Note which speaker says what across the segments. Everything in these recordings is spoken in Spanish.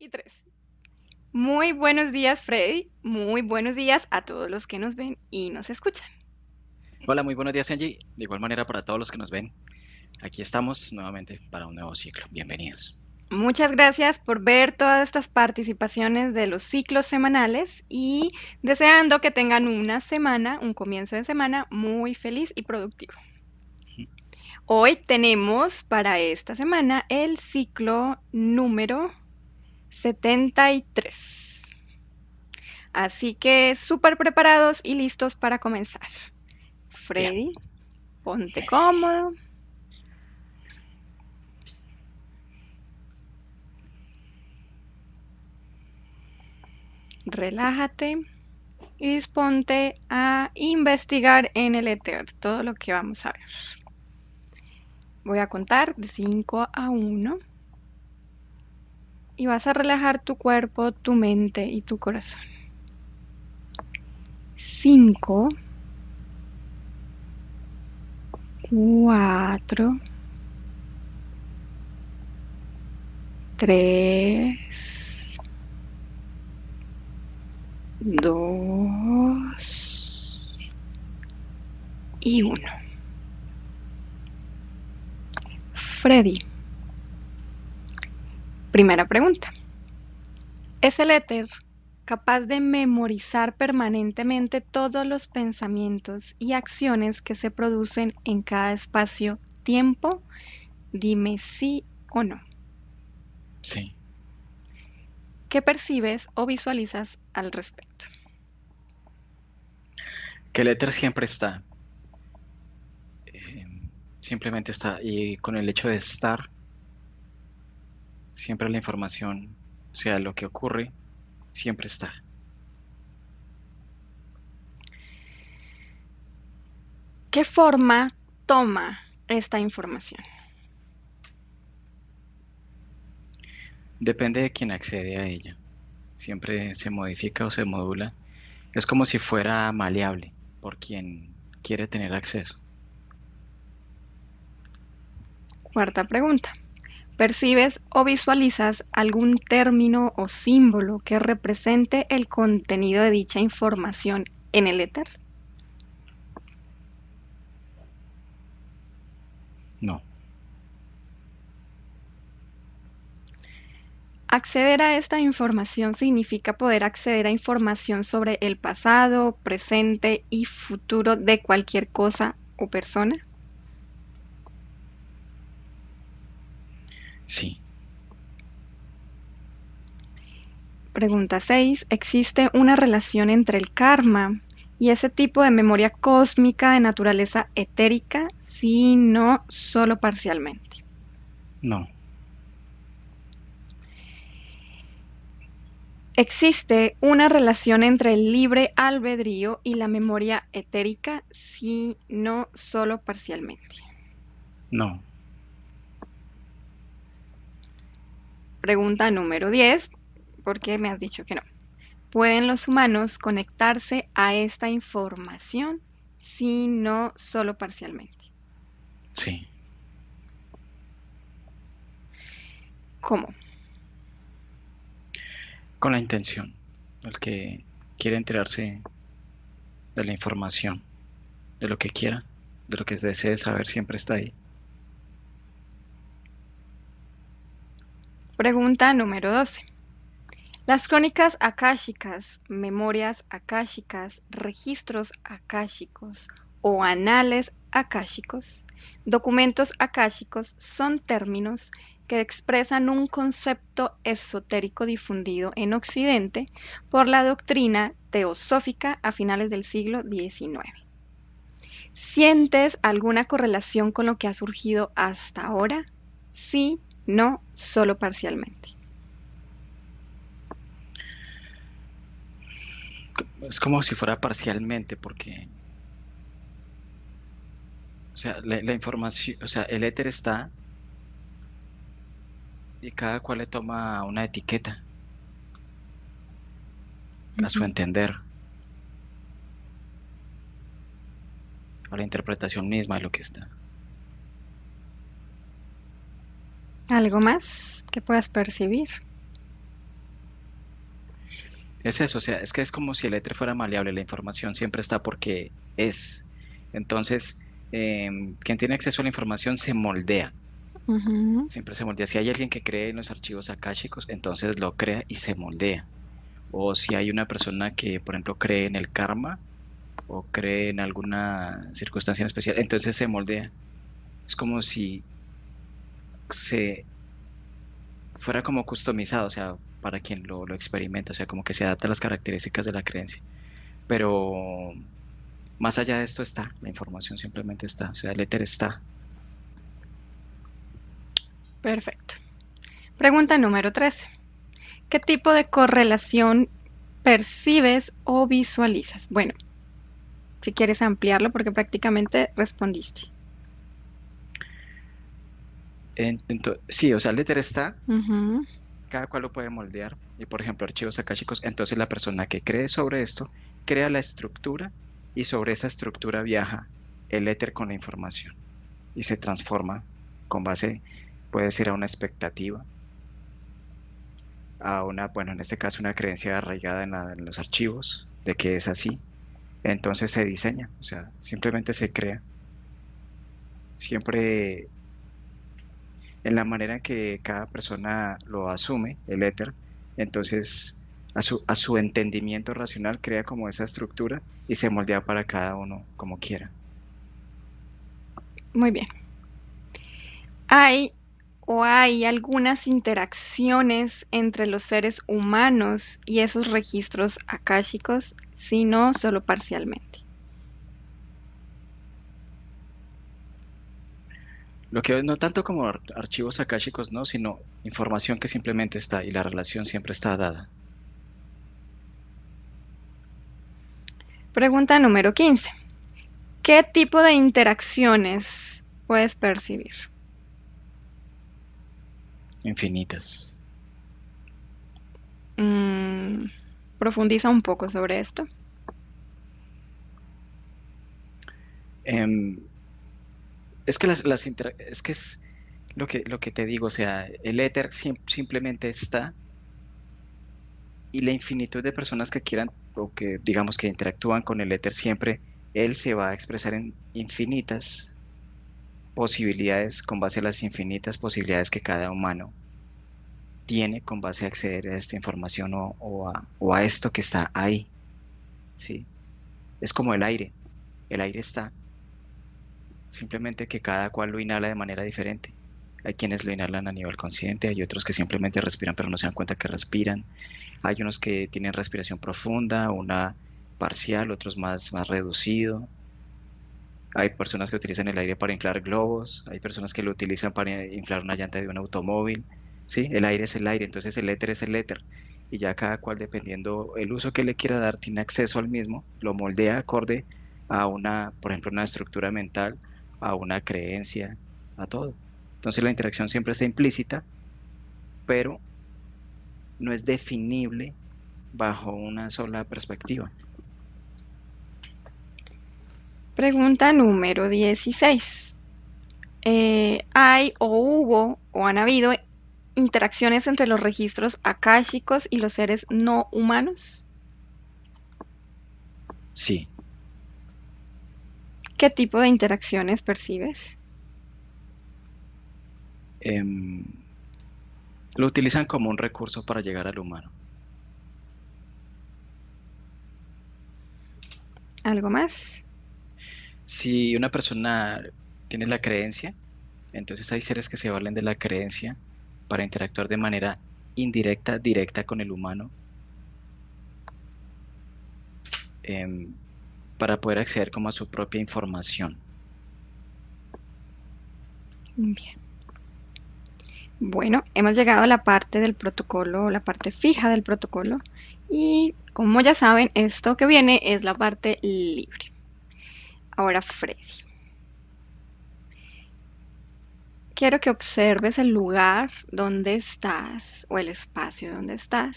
Speaker 1: Y tres. Muy buenos días, Freddy. Muy buenos días a todos los que nos ven y nos escuchan.
Speaker 2: Hola, muy buenos días, Angie. De igual manera para todos los que nos ven, aquí estamos nuevamente para un nuevo ciclo. Bienvenidos.
Speaker 1: Muchas gracias por ver todas estas participaciones de los ciclos semanales y deseando que tengan una semana, un comienzo de semana muy feliz y productivo. Hoy tenemos para esta semana el ciclo número 73. Así que súper preparados y listos para comenzar.
Speaker 2: Bien,
Speaker 1: Freddy, ponte cómodo. Relájate y disponte a investigar en el éter todo lo que vamos a ver. Voy a contar de 5 a 1 y vas a relajar tu cuerpo, tu mente y tu corazón. 5, 4, 3, 2 y 1. Freddy, primera pregunta. ¿Es el éter capaz de memorizar permanentemente todos los pensamientos y acciones que se producen en cada espacio-tiempo? Dime sí o no.
Speaker 2: sí.
Speaker 1: ¿Qué percibes o visualizas al respecto?
Speaker 2: Que el éter siempre está, eh, simplemente está. Y con el hecho de estar, siempre la información, o sea, lo que ocurre, siempre está.
Speaker 1: ¿Qué forma toma esta información?
Speaker 2: Depende de quien accede a ella. Siempre se modifica o se modula. Es como si fuera maleable por quien quiere tener acceso.
Speaker 1: Cuarta pregunta. ¿Percibes o visualizas algún término o símbolo que represente el contenido de dicha información en el éter?
Speaker 2: No,
Speaker 1: Acceder a esta información significa poder acceder a información sobre el pasado, presente y futuro de cualquier cosa o persona.
Speaker 2: sí.
Speaker 1: Pregunta 6. ¿Existe una relación entre el karma y ese tipo de memoria cósmica de naturaleza etérica? Sí, no, solo parcialmente.
Speaker 2: No,
Speaker 1: ¿Existe una relación entre el libre albedrío y la memoria etérica? Sí, no, solo parcialmente.
Speaker 2: no.
Speaker 1: Pregunta número 10. ¿Por qué me has dicho que no? ¿Pueden los humanos conectarse a esta información? Sí, no, solo parcialmente.
Speaker 2: Sí.
Speaker 1: ¿Cómo?
Speaker 2: Con la intención. El que quiere enterarse de la información, de lo que quiera, de lo que desee saber, siempre está ahí.
Speaker 1: Pregunta número 12. Las crónicas akáshicas, memorias akáshicas, registros akáshicos o anales akáshicos, documentos akáshicos son términos que expresan un concepto esotérico difundido en Occidente por la doctrina teosófica a finales del siglo XIX. ¿Sientes alguna correlación con lo que ha surgido hasta ahora? Sí, no, solo parcialmente.
Speaker 2: Es como si fuera parcialmente, porque, o sea, la información, o sea, el éter está y cada cual le toma una etiqueta a su
Speaker 1: Ujú.
Speaker 2: entender, a la interpretación misma de lo que está.
Speaker 1: ¿Algo más que puedas percibir?
Speaker 2: Es eso, o sea, es que es como si el éter fuera maleable, la información siempre está porque es. Entonces, quien tiene acceso a la información se moldea,
Speaker 1: Ujú.
Speaker 2: siempre se moldea. Si hay alguien que cree en los archivos akáshicos, entonces lo crea y se moldea. O si hay una persona que, por ejemplo, cree en el karma o cree en alguna circunstancia en especial, entonces se moldea. Es como si se fuera como customizado, o sea, para quien lo experimenta, o sea, como que se adapta a las características de la creencia. Pero más allá de esto está, la información simplemente está, o sea, el éter está.
Speaker 1: Perfecto. Pregunta número 13. ¿Qué tipo de correlación percibes o visualizas? Bueno, si quieres ampliarlo porque prácticamente respondiste.
Speaker 2: Sí, o sea, el éter está,
Speaker 1: Ujú.
Speaker 2: cada cual lo puede moldear. Y por ejemplo, archivos akáshicos, entonces la persona que cree sobre esto, crea la estructura y sobre esa estructura viaja el éter con la información y se transforma con base, puede ser a una expectativa, a una, bueno, en este caso una creencia arraigada en los archivos de que es así. Entonces se diseña, o sea, simplemente se crea. Siempre en la manera en que cada persona lo asume, el éter, entonces a su entendimiento racional crea como esa estructura y se moldea para cada uno como quiera.
Speaker 1: Muy bien. ¿Hay algunas interacciones entre los seres humanos y esos registros akáshicos? Si no, solo parcialmente.
Speaker 2: Lo que no tanto como archivos akáshicos, no, sino información que simplemente está y la relación siempre está dada.
Speaker 1: Pregunta número 15. ¿Qué tipo de interacciones puedes percibir?
Speaker 2: Infinitas.
Speaker 1: Mm, profundiza un poco sobre esto.
Speaker 2: Em, es que es que es lo que te digo, o sea, el éter simplemente está y la infinitud de personas que quieran o que digamos que interactúan con el éter siempre, él se va a expresar en infinitas posibilidades con base a las infinitas posibilidades que cada humano tiene con base a acceder a esta información o a esto que está ahí, ¿sí? Es como el aire está, simplemente que cada cual lo inhala de manera diferente. Hay quienes lo inhalan a nivel consciente, hay otros que simplemente respiran pero no se dan cuenta que respiran. Hay unos que tienen respiración profunda, una parcial, otros más reducido. Hay personas que utilizan el aire para inflar globos, hay personas que lo utilizan para inflar una llanta de un automóvil. Sí, el aire es el aire, entonces el éter es el éter. Y ya cada cual, dependiendo el uso que le quiera dar, tiene acceso al mismo, lo moldea acorde a una, por ejemplo, una estructura mental, a una creencia, a todo. Entonces la interacción siempre está implícita, pero no es definible bajo una sola perspectiva.
Speaker 1: Pregunta número 16. ¿Hay o hubo o han habido interacciones entre los registros akáshicos y los seres no humanos?
Speaker 2: Sí,
Speaker 1: ¿Qué tipo de interacciones percibes?
Speaker 2: em, lo utilizan como un recurso para llegar al humano.
Speaker 1: ¿Algo más?
Speaker 2: Si una persona tiene la creencia, entonces hay seres que se valen de la creencia para interactuar de manera indirecta, directa con el humano, em, para poder acceder como a su propia información.
Speaker 1: Bien. Bueno, hemos llegado a la parte del protocolo, la parte fija del protocolo. Y como ya saben, esto que viene es la parte libre. Ahora, Freddy, quiero que observes el lugar donde estás o el espacio donde estás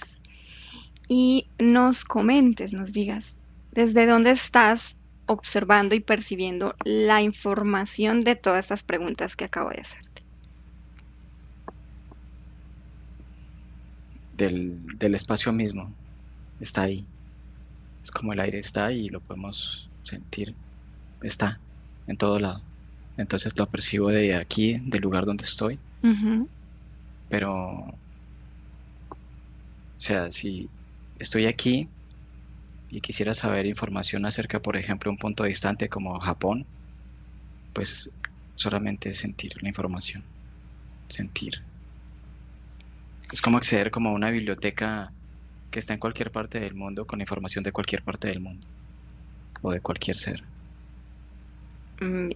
Speaker 1: y nos comentes, nos digas desde dónde estás observando y percibiendo la información de todas estas preguntas que acabo de hacerte.
Speaker 2: Del espacio mismo. está ahí. Es como el aire está ahí y lo podemos sentir. Está en todo lado. Entonces lo percibo de aquí, del lugar donde estoy,
Speaker 1: Ujú.
Speaker 2: pero, o sea, si estoy aquí y quisiera saber información acerca, por ejemplo, un punto distante como Japón, pues solamente sentir la información, sentir. Es como acceder como a una biblioteca que está en cualquier parte del mundo con información de cualquier parte del mundo o de cualquier ser.
Speaker 1: Bien.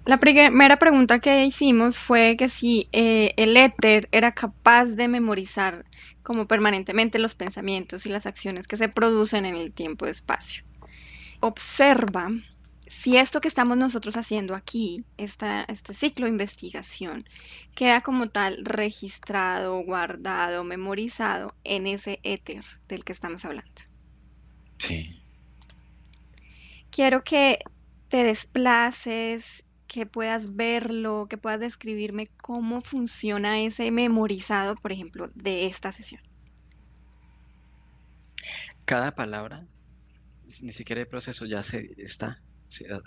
Speaker 1: La primera pregunta que hicimos fue que si el éter era capaz de memorizar como permanentemente los pensamientos y las acciones que se producen en el tiempo-espacio. Observa si esto que estamos nosotros haciendo aquí, este ciclo de investigación, queda como tal registrado, guardado, memorizado en ese éter del que estamos hablando.
Speaker 2: Sí.
Speaker 1: Quiero que te desplaces, que puedas verlo, que puedas describirme cómo funciona ese memorizado, por ejemplo, de esta sesión.
Speaker 2: Cada palabra, ni siquiera el proceso ya se está,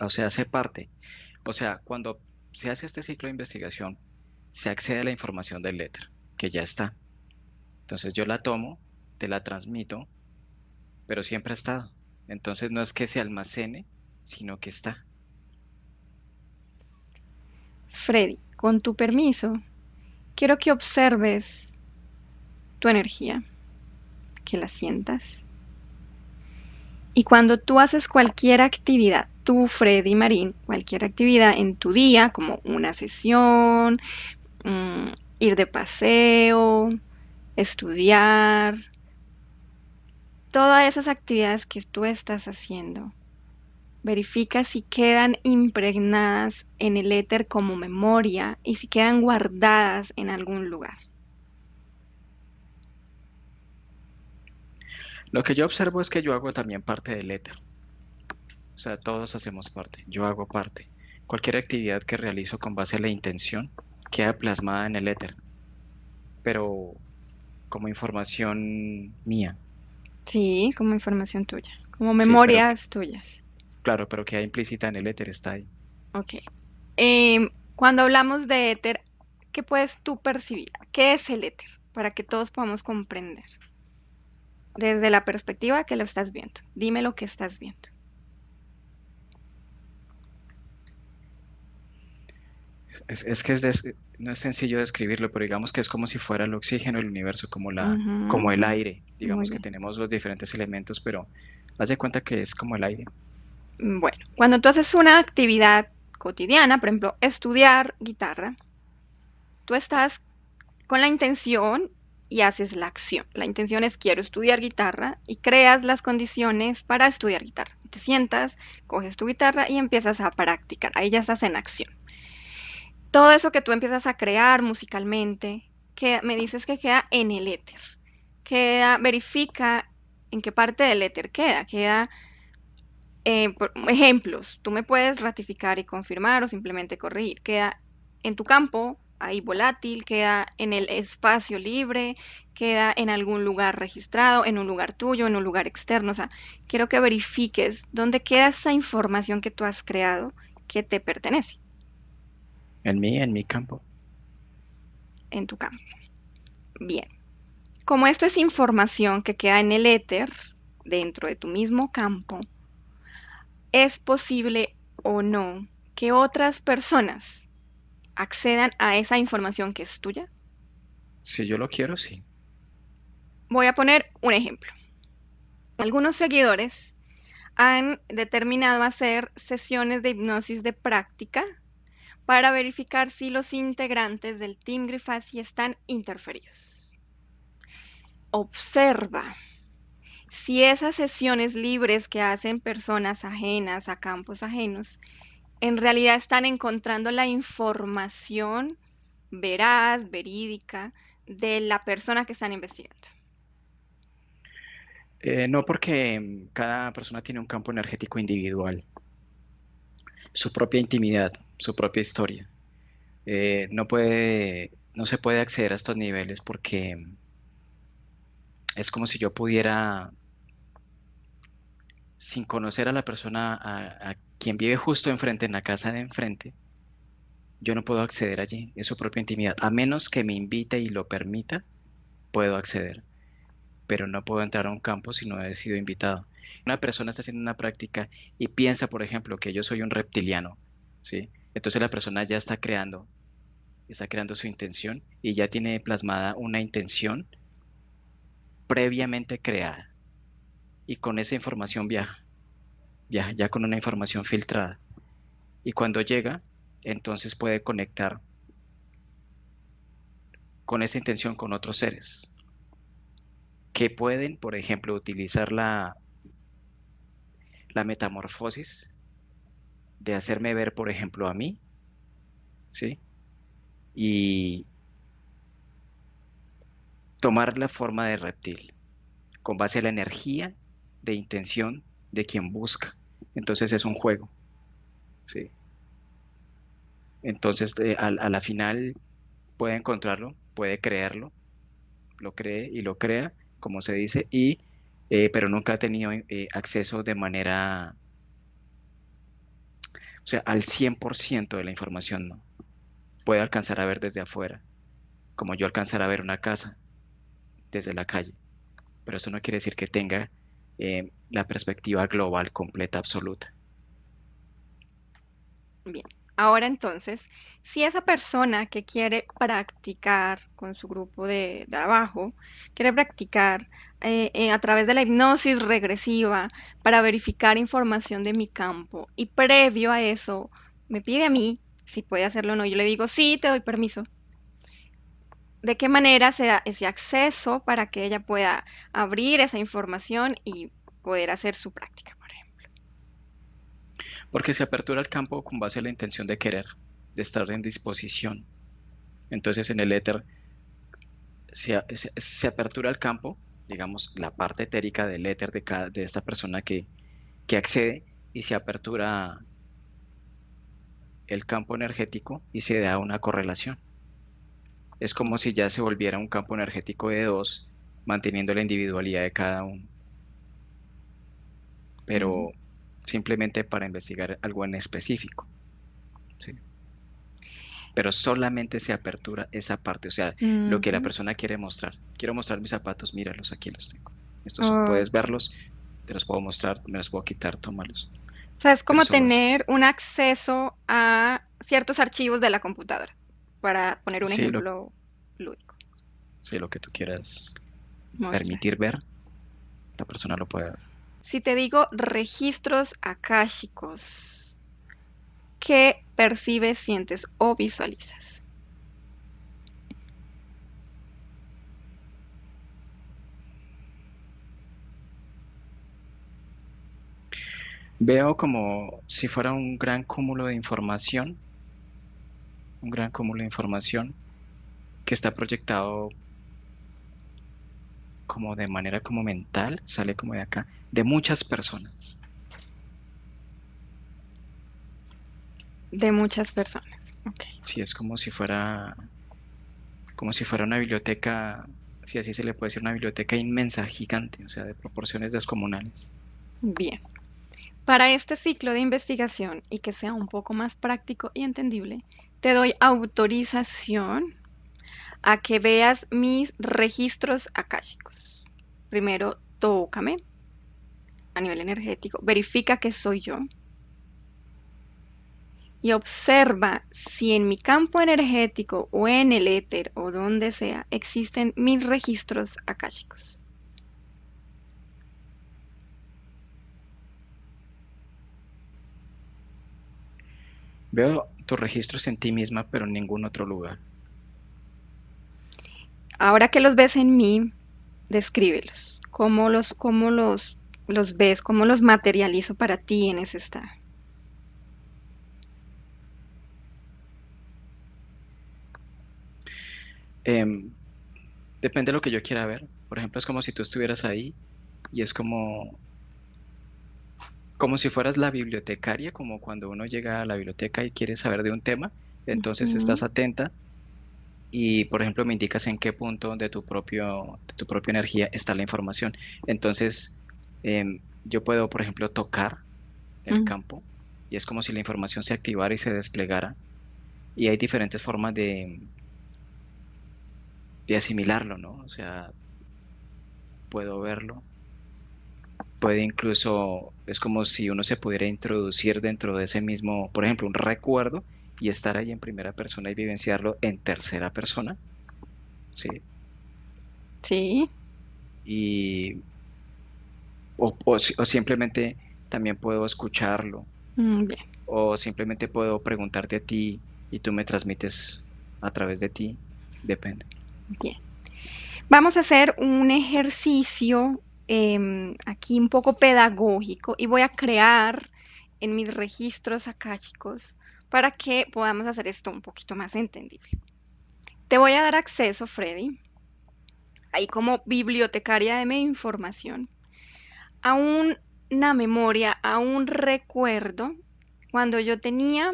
Speaker 2: o sea, hace parte. O sea, cuando se hace este ciclo de investigación, se accede a la información del éter, que ya está. Entonces yo la tomo, te la transmito, pero siempre ha estado. Entonces no es que se almacene, sino que está.
Speaker 1: Freddy, con tu permiso, quiero que observes tu energía, que la sientas. Y cuando tú haces cualquier actividad, tú, Freddy Marín, cualquier actividad en tu día, como una sesión, mm, ir de paseo, estudiar, todas esas actividades que tú estás haciendo, verifica si quedan impregnadas en el éter como memoria y si quedan guardadas en algún lugar.
Speaker 2: Lo que yo observo es que yo hago también parte del éter. O sea, todos hacemos parte. Yo hago parte. Cualquier actividad que realizo con base a la intención queda plasmada en el éter, pero como información mía.
Speaker 1: Sí, como información tuya, como
Speaker 2: Sí, pero
Speaker 1: memorias tuyas.
Speaker 2: claro, pero queda implícita en el éter, está ahí.
Speaker 1: Ok. Cuando hablamos de éter, ¿qué puedes tú percibir? ¿Qué es el éter? Para que todos podamos comprender. Desde la perspectiva que lo estás viendo. Dime lo que estás viendo.
Speaker 2: Es que no es sencillo describirlo, pero digamos que es como si fuera el oxígeno del universo,
Speaker 1: Ujú.
Speaker 2: como el aire.
Speaker 1: Muy
Speaker 2: Digamos que
Speaker 1: bien.
Speaker 2: tenemos los diferentes elementos, pero haz de cuenta que es como el aire.
Speaker 1: Bueno, cuando tú haces una actividad cotidiana, por ejemplo, estudiar guitarra, tú estás con la intención y haces la acción. La intención es quiero estudiar guitarra y creas las condiciones para estudiar guitarra. Te sientas, coges tu guitarra y empiezas a practicar. Ahí ya estás en acción. Todo eso que tú empiezas a crear musicalmente, que me dices que queda en el éter. Verifica en qué parte del éter queda. Ejemplos, tú me puedes ratificar y confirmar o simplemente corregir. Queda en tu campo, ahí volátil, queda en el espacio libre, queda en algún lugar registrado, en un lugar tuyo, en un lugar externo. O sea, quiero que verifiques dónde queda esa información que tú has creado que te pertenece
Speaker 2: En mi campo.
Speaker 1: en tu campo. Bien. Como esto es información que queda en el éter, dentro de tu mismo campo, es posible o no que otras personas accedan a esa información que es tuya.
Speaker 2: Si yo lo quiero, sí.
Speaker 1: Voy a poner un ejemplo. Algunos seguidores han determinado hacer sesiones de hipnosis de práctica para verificar si los integrantes del Team Grifasi están interferidos. Observa si esas sesiones libres que hacen personas ajenas a campos ajenos en realidad están encontrando la información veraz, verídica de la persona que están investigando.
Speaker 2: No porque cada persona tiene un campo energético individual, su propia intimidad, su propia historia. No se puede acceder a estos niveles porque es como si yo pudiera sin conocer a la persona a quien vive justo enfrente, en la casa de enfrente, yo no puedo acceder allí, es su propia intimidad. A menos que me invite y lo permita, puedo acceder, pero no puedo entrar a un campo si no he sido invitado. Una persona está haciendo una práctica y piensa, por ejemplo, que yo soy un reptiliano, ¿sí? Entonces la persona ya está creando su intención y ya tiene plasmada una intención previamente creada. Y con esa información viaja ya con una información filtrada. Y cuando llega, entonces puede conectar con esa intención con otros seres que pueden, por ejemplo, utilizar la metamorfosis de hacerme ver, por ejemplo, a mí, ¿sí? Y tomar la forma de reptil con base a la energía de intención de quien busca. Entonces es un juego, ¿sí? Entonces a la final puede encontrarlo, puede creerlo, lo cree y lo crea, como se dice, pero nunca ha tenido acceso de manera, o sea, al 100% de la información, no. Puede alcanzar a ver desde afuera, como yo alcanzar a ver una casa desde la calle, pero eso no quiere decir que tenga la perspectiva global, completa, absoluta.
Speaker 1: Bien, ahora entonces, si esa persona que quiere practicar con su grupo de trabajo, quiere practicar a través de la hipnosis regresiva para verificar información de mi campo y previo a eso me pide a mí si puede hacerlo o no, yo le digo, sí, te doy permiso. ¿De qué manera se da ese acceso para que ella pueda abrir esa información y poder hacer su práctica, por ejemplo?
Speaker 2: Porque se apertura el campo con base a la intención de querer, de estar en disposición. Entonces en el éter se apertura el campo, digamos, la parte etérica del éter de esta persona que accede y se apertura el campo energético y se da una correlación. Es como si ya se volviera un campo energético de dos, manteniendo la individualidad de cada uno,
Speaker 1: Mm,
Speaker 2: pero simplemente para investigar algo en específico, ¿sí? Pero solamente se apertura esa parte, o sea, lo que la
Speaker 1: ujú.
Speaker 2: persona quiere mostrar. Quiero mostrar mis zapatos, míralos, aquí los tengo. Puedes
Speaker 1: Ok.
Speaker 2: verlos, te los puedo mostrar, me los puedo quitar, tómalos.
Speaker 1: O sea, es
Speaker 2: Pero
Speaker 1: como
Speaker 2: solo,
Speaker 1: tener un acceso a ciertos archivos de la computadora, para poner un
Speaker 2: sí,
Speaker 1: ejemplo lúdico.
Speaker 2: sí, lo que tú quieras
Speaker 1: Mostrar.
Speaker 2: permitir ver, la persona lo puede ver.
Speaker 1: Si te digo registros akáshicos, ¿qué percibes, sientes o visualizas?
Speaker 2: Veo como si fuera un gran cúmulo de información, un gran cúmulo de información que está proyectado como de manera como mental, sale como de acá, de muchas personas.
Speaker 1: De muchas personas. Ok.
Speaker 2: Sí, es como si fuera una biblioteca, si así se le puede decir, una biblioteca inmensa, gigante, o sea, de proporciones descomunales.
Speaker 1: Bien. Para este ciclo de investigación y que sea un poco más práctico y entendible, te doy autorización a que veas mis registros akáshicos. Primero, tócame a nivel energético, verifica que soy yo y observa si en mi campo energético o en el éter o donde sea existen mis registros akáshicos.
Speaker 2: Veo tus registros en ti misma, pero en ningún otro lugar.
Speaker 1: Ahora que los ves en mí, descríbelos. ¿Cómo los ves? ¿Cómo los materializo para ti en ese estado?
Speaker 2: Em, Depende de lo que yo quiera ver. Por ejemplo, es como si tú estuvieras ahí y es como si fueras la bibliotecaria, como cuando uno llega a la biblioteca y quiere saber de un tema, entonces
Speaker 1: Ujú.
Speaker 2: estás atenta y, por ejemplo, me indicas en qué punto de tu propia energía está la información. Entonces, Yo puedo, por ejemplo, tocar el
Speaker 1: Mm,
Speaker 2: campo y es como si la información se activara y se desplegara. Y hay diferentes formas de asimilarlo, ¿no? O sea, puedo verlo, puede incluso, es como si uno se pudiera introducir dentro de ese mismo, por ejemplo, un recuerdo y estar ahí en primera persona y vivenciarlo en tercera persona, ¿sí?
Speaker 1: sí,
Speaker 2: Y, o simplemente también puedo escucharlo,
Speaker 1: bien,
Speaker 2: o simplemente puedo preguntarte a ti y tú me transmites a través de ti, depende.
Speaker 1: bien. Vamos a hacer un ejercicio aquí un poco pedagógico y voy a crear en mis registros akáshicos para que podamos hacer esto un poquito más entendible. Te voy a dar acceso, Freddy, ahí como bibliotecaria de mi información, a una memoria, a un recuerdo cuando yo tenía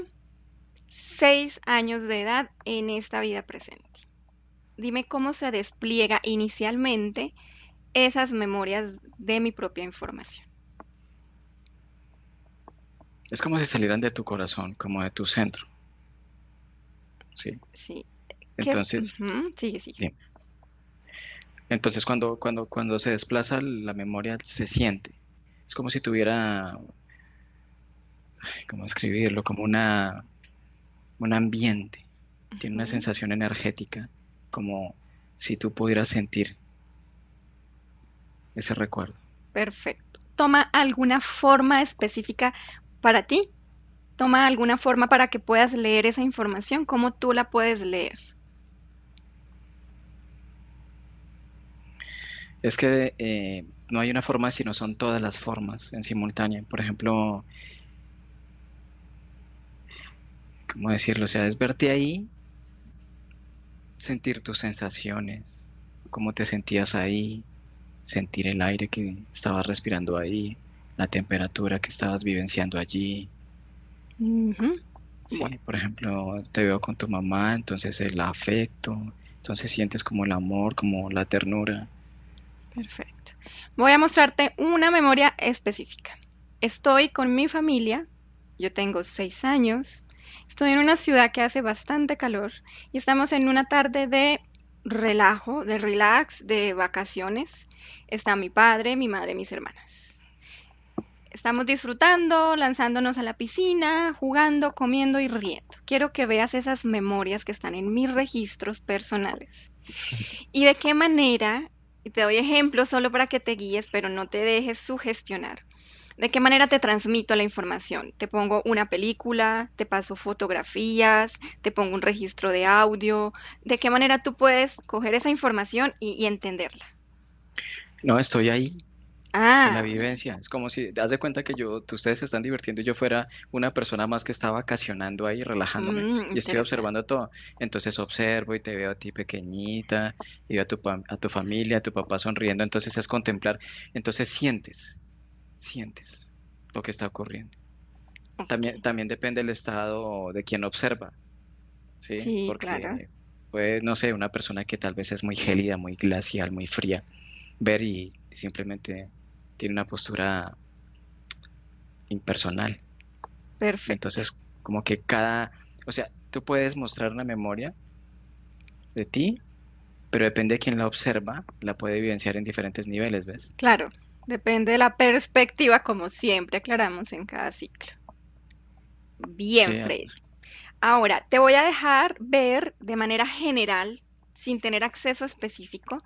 Speaker 1: 6 años de edad en esta vida presente. Dime cómo se despliega inicialmente esas memorias de mi propia información.
Speaker 2: Es como si salieran de tu corazón, como de tu centro, ¿sí?
Speaker 1: Sí, ¿qué?
Speaker 2: Entonces,
Speaker 1: Ujú, sigue, sigue.
Speaker 2: bien. Entonces cuando se desplaza la memoria se siente. Es como si tuviera, ¿cómo escribirlo? Como un ambiente. Tiene una
Speaker 1: Ujú,
Speaker 2: sensación energética, como si tú pudieras sentir ese recuerdo.
Speaker 1: perfecto. ¿Toma alguna forma específica para ti? ¿Toma alguna forma para que puedas leer esa información? ¿Cómo tú la puedes leer?
Speaker 2: Es que no hay una forma, sino son todas las formas en simultánea. Por ejemplo, ¿cómo decirlo? O sea, es verte ahí, sentir tus sensaciones, cómo te sentías ahí, sentir el aire que estabas respirando ahí, la temperatura que estabas vivenciando allí.
Speaker 1: Ujú, bueno,
Speaker 2: Sí, por ejemplo, te veo con tu mamá, entonces el afecto, entonces sientes como el amor, como la ternura.
Speaker 1: perfecto. Voy a mostrarte una memoria específica. Estoy con mi familia, yo tengo 6 años, estoy en una ciudad que hace bastante calor y estamos en una tarde de relajo, de relax, de vacaciones. Está mi padre, mi madre, mis hermanas. Estamos disfrutando, lanzándonos a la piscina, jugando, comiendo y riendo. Quiero que veas esas memorias que están en mis registros personales. Y de qué manera, y te doy ejemplos solo para que te guíes, pero no te dejes sugestionar. ¿De qué manera te transmito la información? Te pongo una película, te paso fotografías, te pongo un registro de audio. ¿De qué manera tú puedes coger esa información y entenderla?
Speaker 2: No, estoy ahí en la
Speaker 1: Ah,
Speaker 2: vivencia. Es como si, haz de cuenta que ustedes se están divirtiendo y yo fuera una persona más que está vacacionando ahí, relajándome y estoy
Speaker 1: interesante.
Speaker 2: observando todo. Entonces observo y te veo a ti pequeñita, y veo a tu familia, a tu papá sonriendo. Entonces es contemplar. Entonces sientes lo que está ocurriendo.
Speaker 1: Ok.
Speaker 2: También depende del estado de quien observa, ¿sí?
Speaker 1: Sí, claro.
Speaker 2: Porque puede, no sé, una persona que tal vez es muy gélida, muy glacial, muy fría, ver y simplemente tiene una postura impersonal.
Speaker 1: Perfecto.
Speaker 2: Entonces, como que o sea, tú puedes mostrar una memoria de ti, pero depende de quién la observa, la puede evidenciar en diferentes niveles, ¿ves?
Speaker 1: Claro, depende de la perspectiva, como siempre aclaramos en cada ciclo. Bien,
Speaker 2: Sí,
Speaker 1: Fred. Ahora, te voy a dejar ver de manera general, sin tener acceso específico,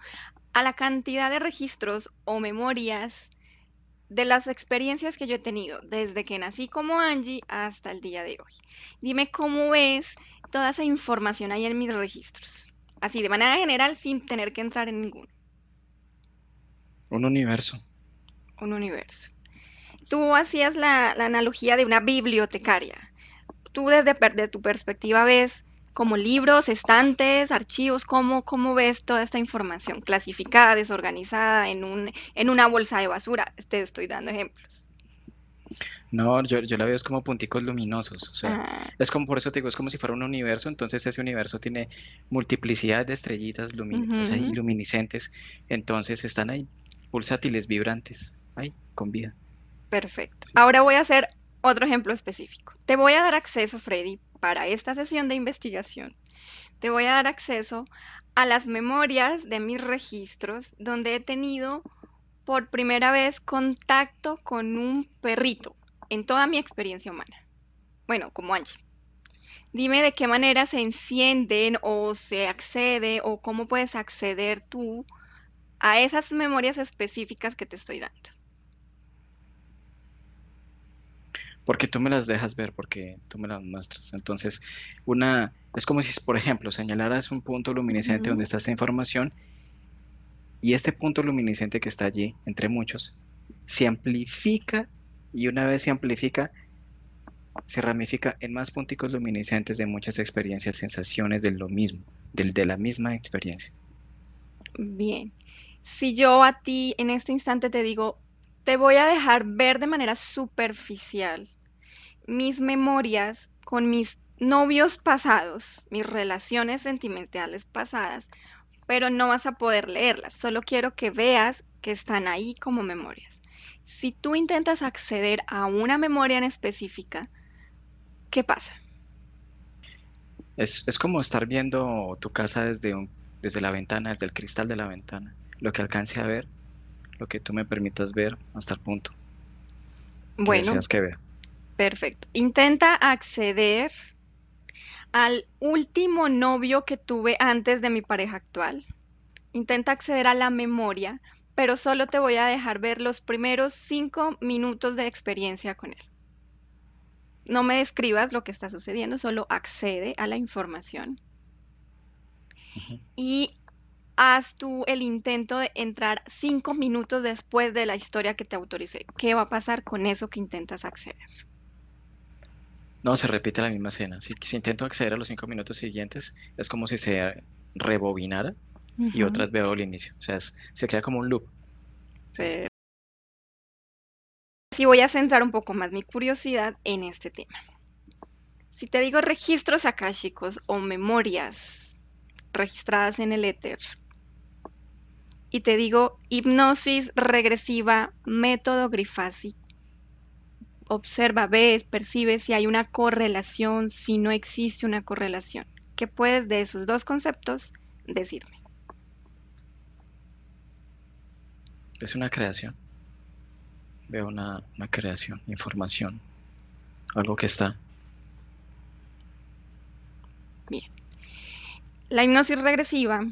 Speaker 1: a la cantidad de registros o memorias de las experiencias que yo he tenido desde que nací como Angie hasta el día de hoy. Dime cómo ves toda esa información ahí en mis registros. Así, de manera general, sin tener que entrar en ninguno.
Speaker 2: un universo.
Speaker 1: Un universo. Tú hacías la analogía de una bibliotecaria. Tú de tu perspectiva ves como libros, estantes, archivos, ¿cómo ves toda esta información clasificada, desorganizada en una bolsa de basura? Te estoy dando ejemplos.
Speaker 2: No, yo la veo es como punticos luminosos, o sea,
Speaker 1: Ah,
Speaker 2: es como, por eso te digo, es como si fuera un universo, entonces ese universo tiene multiplicidad de estrellitas pues ahí
Speaker 1: ujú,
Speaker 2: luminiscentes, entonces están ahí, pulsátiles, vibrantes, ahí, con vida.
Speaker 1: Perfecto. Ahora voy a hacer otro ejemplo específico. Te voy a dar acceso, Freddy, para esta sesión de investigación. Te voy a dar acceso a las memorias de mis registros donde he tenido por primera vez contacto con un perrito en toda mi experiencia humana. Bueno, como Angie. Dime de qué manera se encienden o se accede o cómo puedes acceder tú a esas memorias específicas que te estoy dando.
Speaker 2: Porque tú me las dejas ver, porque tú me las muestras. Entonces, es como si, por ejemplo, señalaras un punto luminiscente donde
Speaker 1: Ujú.
Speaker 2: está esta información y este punto luminiscente que está allí, entre muchos, se amplifica y una vez se amplifica, se ramifica en más punticos luminiscentes de muchas experiencias, sensaciones de lo mismo, de la misma experiencia.
Speaker 1: Bien. Si yo a ti en este instante te digo, te voy a dejar ver de manera superficial mis memorias con mis novios pasados, mis relaciones sentimentales pasadas, pero no vas a poder leerlas. Solo quiero que veas que están ahí como memorias. Si tú intentas acceder a una memoria en específica, ¿qué pasa?
Speaker 2: Es como estar viendo tu casa desde la ventana, desde el cristal de la ventana. Lo que alcance a ver, lo que tú me permitas ver hasta el punto que
Speaker 1: Bueno,
Speaker 2: deseas que vea.
Speaker 1: perfecto. Intenta acceder al último novio que tuve antes de mi pareja actual. Intenta acceder a la memoria, pero solo te voy a dejar ver los primeros 5 minutos de experiencia con él. No me describas lo que está sucediendo, solo accede a la información
Speaker 2: Ujú.
Speaker 1: y haz tú el intento de entrar 5 minutos después de la historia que te autoricé. ¿Qué va a pasar con eso que intentas acceder?
Speaker 2: No, se repite la misma escena. Si intento acceder a los 5 minutos siguientes, es como si se rebobinara y
Speaker 1: Ujú.
Speaker 2: otras veo el inicio. O sea, se crea como un loop. Sí.
Speaker 1: Sí, voy a centrar un poco más mi curiosidad en este tema. Si te digo registros akáshicos o memorias registradas en el éter, y te digo hipnosis regresiva, método Grifasi, observa, ves, percibe si hay una correlación, si no existe una correlación. ¿Qué puedes de esos dos conceptos decirme?
Speaker 2: Es una creación. Veo una creación, información, algo que está.
Speaker 1: Bien. La hipnosis regresiva,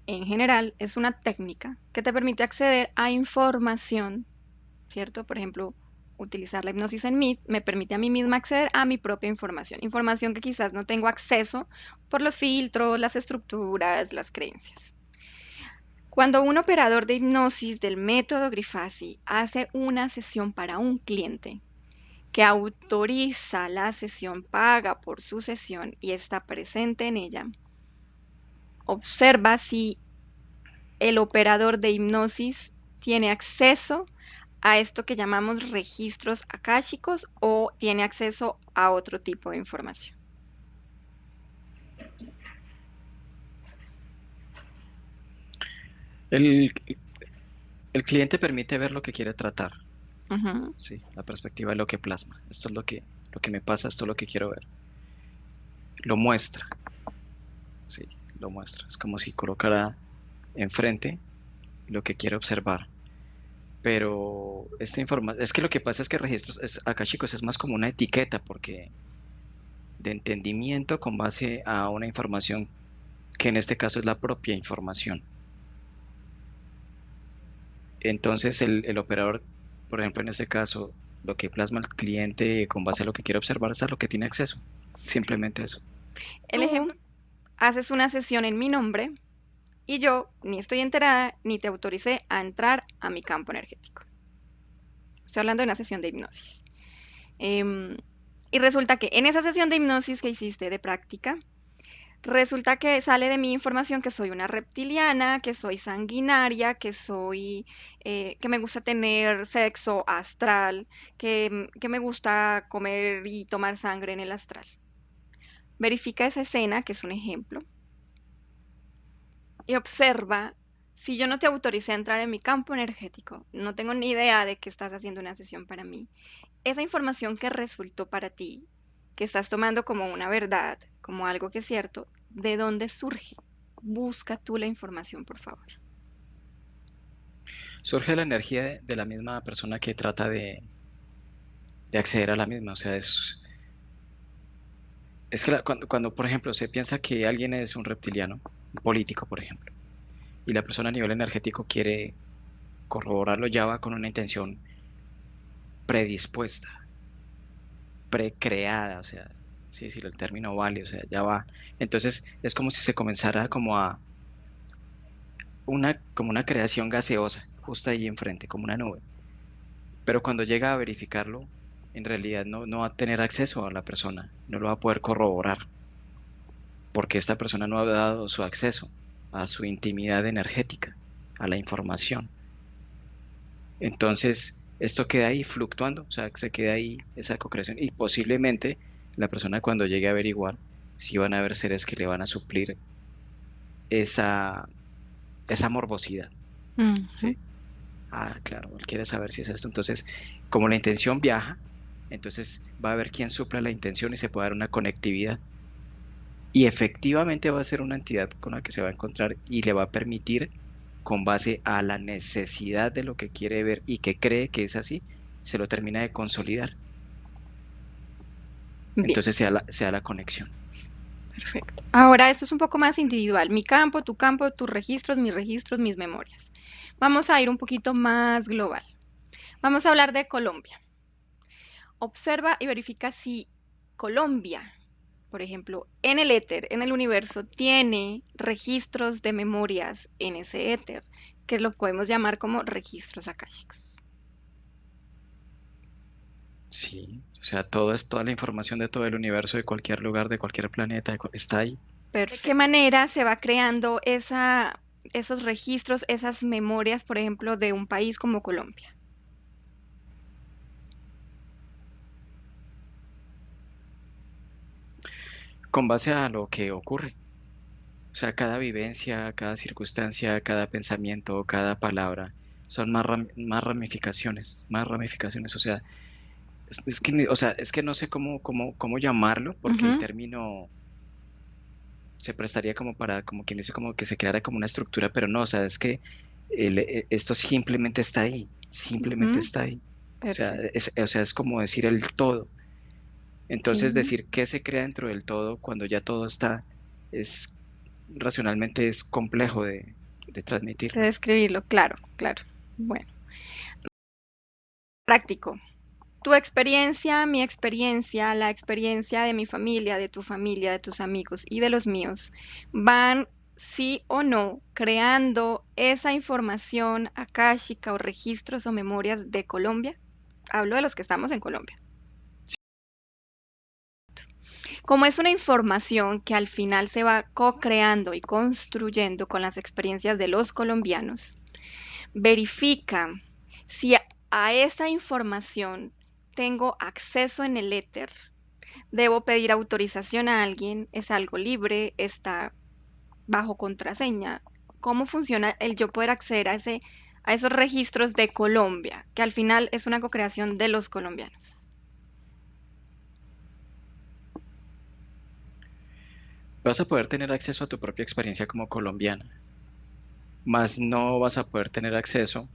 Speaker 1: en general, es una técnica que te permite acceder a información, ¿cierto? Por ejemplo, utilizar la hipnosis en mí me permite a mí misma acceder a mi propia información, información que quizás no tengo acceso por los filtros, las estructuras, las creencias. Cuando un operador de hipnosis del método Grifasi hace una sesión para un cliente que autoriza la sesión, paga por su sesión y está presente en ella, observa si el operador de hipnosis tiene acceso a esto que llamamos registros akáshicos o tiene acceso a otro tipo de información.
Speaker 2: El, el cliente permite ver lo que quiere tratar.
Speaker 1: Ujú.
Speaker 2: Sí, la perspectiva es lo que plasma. Esto es lo que me pasa, esto es lo que quiero ver. Lo muestra. Sí, lo muestra. Es como si colocara enfrente lo que quiere observar. Pero esta información, es que lo que pasa es que registros acá, chicos, es más como una etiqueta porque de entendimiento con base a una información que en este caso es la propia información. Entonces el operador, por ejemplo, en este caso, lo que plasma el cliente con base a lo que quiere observar es a lo que tiene acceso. Simplemente eso.
Speaker 1: El ejemplo, haces una sesión en mi nombre y yo ni estoy enterada ni te autoricé a entrar a mi campo energético. Estoy hablando de una sesión de hipnosis. Em, y resulta que en esa sesión de hipnosis que hiciste de práctica, resulta que sale de mi información que soy una reptiliana, que soy sanguinaria, que me gusta tener sexo astral, que me gusta comer y tomar sangre en el astral. Verifica esa escena, que es un ejemplo, y observa Si yo no te autoricé a entrar en mi campo energético, no tengo ni idea de que estás haciendo una sesión para mí, esa información que resultó para ti, que estás tomando como una verdad, como algo que es cierto, ¿de dónde surge? Busca tú la información, por favor.
Speaker 2: Surge la energía de la misma persona que trata de acceder a la misma. O sea, es que cuando, por ejemplo, se piensa que alguien es un reptiliano, un político, por ejemplo, y la persona a nivel energético quiere corroborarlo, ya va con una intención predispuesta, precreada, o sea, sí, sí, el término vale, o sea, ya va. Entonces es como si se comenzara como una creación gaseosa, justo ahí enfrente, como una nube. Pero cuando llega a verificarlo, en realidad no va a tener acceso a la persona, no lo va a poder corroborar, porque esta persona no ha dado su acceso a su intimidad energética, a la información. Entonces, esto queda ahí fluctuando, o sea, se queda ahí esa co-creación y posiblemente la persona cuando llegue a averiguar si van a haber seres que le van a suplir esa, esa morbosidad,
Speaker 1: Ujú.
Speaker 2: ¿sí? Ah, claro, él quiere saber si es esto. Entonces, como la intención viaja, entonces va a haber quien supla la intención y se puede dar una conectividad. Y efectivamente va a ser una entidad con la que se va a encontrar y le va a permitir, con base a la necesidad de lo que quiere ver y que cree que es así, se lo termina de consolidar.
Speaker 1: Bien,
Speaker 2: Entonces se da la conexión.
Speaker 1: perfecto. Ahora esto es un poco más individual. Mi campo, tus registros, mis memorias. Vamos a ir un poquito más global. Vamos a hablar de Colombia. Observa y verifica si Colombia, por ejemplo, en el éter, en el universo, tiene registros de memorias en ese éter, que lo podemos llamar como registros akáshicos.
Speaker 2: Sí, o sea, toda la información de todo el universo, de cualquier lugar, de cualquier planeta, está ahí.
Speaker 1: ¿De qué manera se va creando esos registros, esas memorias, por ejemplo, de un país como Colombia?
Speaker 2: Con base a lo que ocurre. O sea, cada vivencia, cada circunstancia, cada pensamiento, cada palabra, son más ramificaciones, más ramificaciones. O sea, o sea, es que no sé cómo llamarlo, porque el
Speaker 1: Ujú,
Speaker 2: término se prestaría como para, como quien dice, como que se creara como una estructura, pero no, o sea, es que esto simplemente está ahí, simplemente
Speaker 1: ujú,
Speaker 2: está ahí.
Speaker 1: perfecto.
Speaker 2: O sea, es como decir el todo. Entonces,
Speaker 1: Sí.
Speaker 2: decir qué se crea dentro del todo cuando ya todo está, es racionalmente es complejo de
Speaker 1: De
Speaker 2: transmitirlo.
Speaker 1: describirlo, claro, claro. Bueno, práctico. Tu experiencia, mi experiencia, la experiencia de mi familia, de tu familia, de tus amigos y de los míos van, sí o no, creando esa información akáshica o registros o memorias de Colombia. Hablo de los que estamos en Colombia. Como es una información que al final se va co-creando y construyendo con las experiencias de los colombianos, verifica si a esa información tengo acceso en el éter. Debo pedir autorización a alguien, es algo libre, está bajo contraseña. ¿Cómo funciona el yo poder acceder a esos registros de Colombia, que al final es una co-creación de los colombianos?
Speaker 2: Vas a poder tener acceso a tu propia experiencia como colombiana, más no vas a poder tener acceso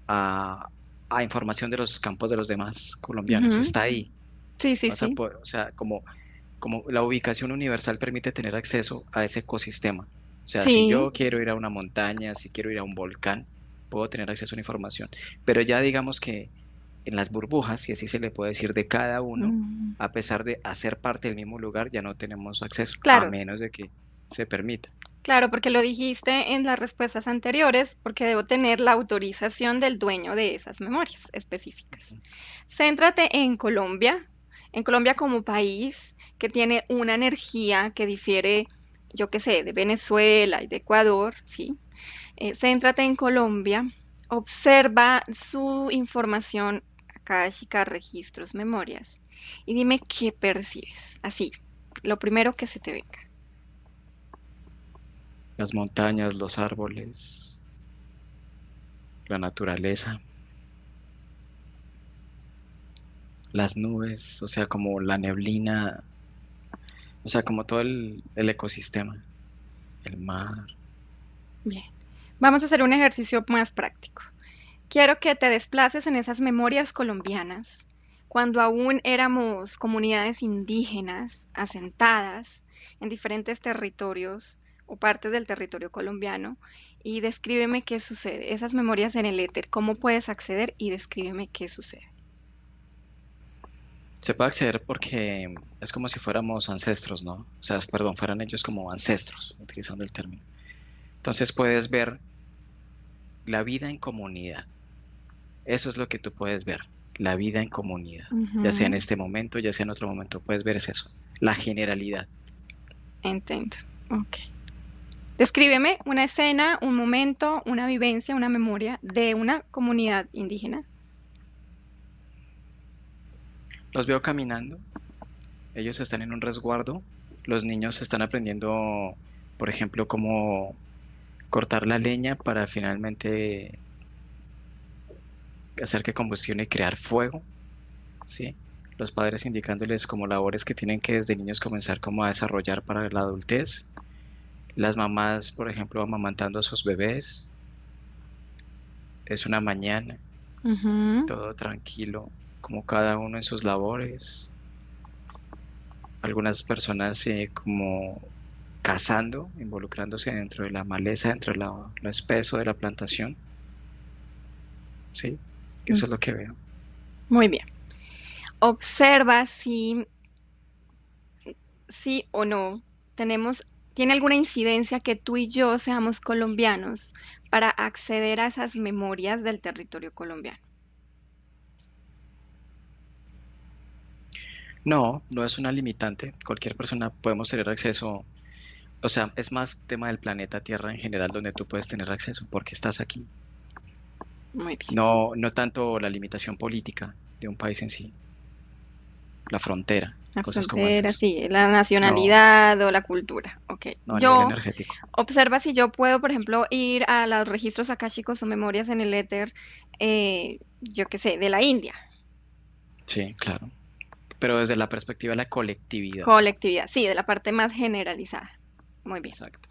Speaker 2: a, a información de los campos de los demás colombianos.
Speaker 1: Ujú.
Speaker 2: Está ahí.
Speaker 1: Sí, sí,
Speaker 2: Vas a
Speaker 1: sí.
Speaker 2: poder, o sea, como la ubicación universal permite tener acceso a ese ecosistema. O sea, si
Speaker 1: Sí.
Speaker 2: yo quiero ir a una montaña, si quiero ir a un volcán, puedo tener acceso a la información. Pero ya digamos que en las burbujas, y así se le puede decir de cada uno,
Speaker 1: Mm,
Speaker 2: a pesar de hacer parte del mismo lugar, ya no tenemos acceso, a
Speaker 1: claro,
Speaker 2: menos de que se permita.
Speaker 1: claro, porque lo dijiste en las respuestas anteriores, porque debo tener la autorización del dueño de esas memorias específicas. Céntrate en Colombia como país que tiene una energía que difiere, yo qué sé, de Venezuela y de Ecuador, ¿sí? Céntrate en Colombia, observa su información akáshica, registros, memorias, y dime qué percibes. Así, lo primero que se te venga.
Speaker 2: las montañas, los árboles, la naturaleza, las nubes, o sea, como la neblina, o sea, como todo el ecosistema, el mar.
Speaker 1: Bien. Vamos a hacer un ejercicio más práctico. Quiero que te desplaces en esas memorias colombianas, cuando aún éramos comunidades indígenas asentadas en diferentes territorios o partes del territorio colombiano, y descríbeme qué sucede. Esas memorias en el éter, cómo puedes acceder y descríbeme qué sucede.
Speaker 2: Se puede acceder porque es como si fuéramos ancestros, ¿no? O sea, perdón, fueran ellos como ancestros, utilizando el término. Entonces puedes ver la vida en comunidad. Eso es lo que tú puedes ver, la vida en comunidad. Ya sea en
Speaker 1: Ujú,
Speaker 2: este momento, ya sea en otro momento, puedes ver es eso, la generalidad.
Speaker 1: entiendo. Ok. Descríbeme una escena, un momento, una vivencia, una memoria de una comunidad indígena.
Speaker 2: Los veo caminando, ellos están en un resguardo, los niños están aprendiendo, por ejemplo, cómo cortar la leña para finalmente hacer que combustione y crear fuego, ¿sí? Los padres indicándoles como labores que tienen que desde niños comenzar como a desarrollar para la adultez. Las mamás, por ejemplo, amamantando a sus bebés. Es una mañana,
Speaker 1: Ujú,
Speaker 2: todo tranquilo, como cada uno en sus labores. Algunas personas como cazando, involucrándose dentro de la maleza, dentro de lo espeso de la plantación. Sí,
Speaker 1: mm,
Speaker 2: eso es lo que veo.
Speaker 1: muy bien. Observa si sí o no tiene alguna incidencia que tú y yo seamos colombianos para acceder a esas memorias del territorio colombiano.
Speaker 2: No, no es una limitante. Cualquier persona podemos tener acceso. O sea, es más tema del planeta Tierra en general donde tú puedes tener acceso porque estás aquí.
Speaker 1: Muy bien.
Speaker 2: No, no tanto la limitación política de un país en sí, la frontera,
Speaker 1: La
Speaker 2: cosas como
Speaker 1: frontera,
Speaker 2: antes.
Speaker 1: sí, la
Speaker 2: No,
Speaker 1: nacionalidad o la cultura. Ok.
Speaker 2: no a nivel
Speaker 1: Yo
Speaker 2: energético.
Speaker 1: observa si yo puedo, por ejemplo, ir a los registros akáshicos o memorias en el éter, yo qué sé, de la India.
Speaker 2: Sí, claro. Pero desde la perspectiva de la colectividad.
Speaker 1: Colectividad, sí, de la parte más generalizada. Muy bien.
Speaker 2: Exacto.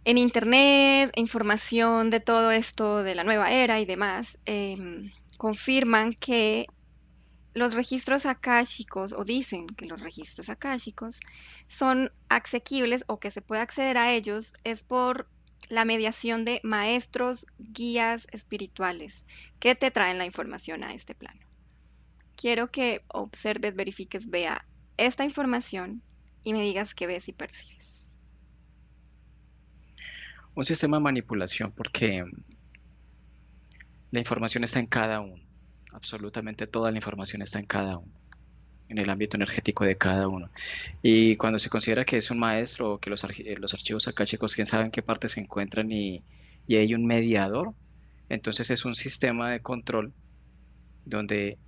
Speaker 1: En internet, información de todo esto de la nueva era y demás, confirman que los registros akáshicos, o dicen que los registros akáshicos son asequibles o que se puede acceder a ellos es por la mediación de maestros, guías espirituales que te traen la información a este plano. Quiero que observes, verifiques, vea esta información y me digas qué ves y percibes.
Speaker 2: Un sistema de manipulación porque la información está en cada uno. Absolutamente toda la información está en cada uno, en el ámbito energético de cada uno. Y cuando se considera que es un maestro o que los archivos akáshicos, quién sabe en qué parte se encuentran y hay un mediador, entonces es un sistema de control donde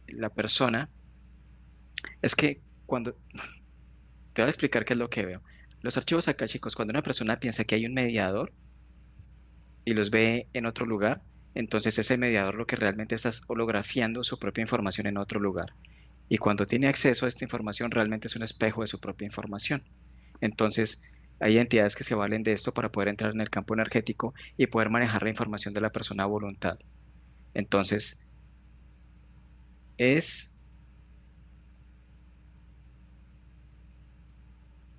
Speaker 2: la persona, es que cuando, te voy a explicar qué es lo que veo. Los archivos akáshicos, cuando una persona piensa que hay un mediador, y los ve en otro lugar, entonces ese mediador lo que realmente está es holografiando su propia información en otro lugar. Y cuando tiene acceso a esta información, realmente es un espejo de su propia información. Entonces, hay entidades que se valen de esto para poder entrar en el campo energético y poder manejar la información de la persona a voluntad. Entonces, es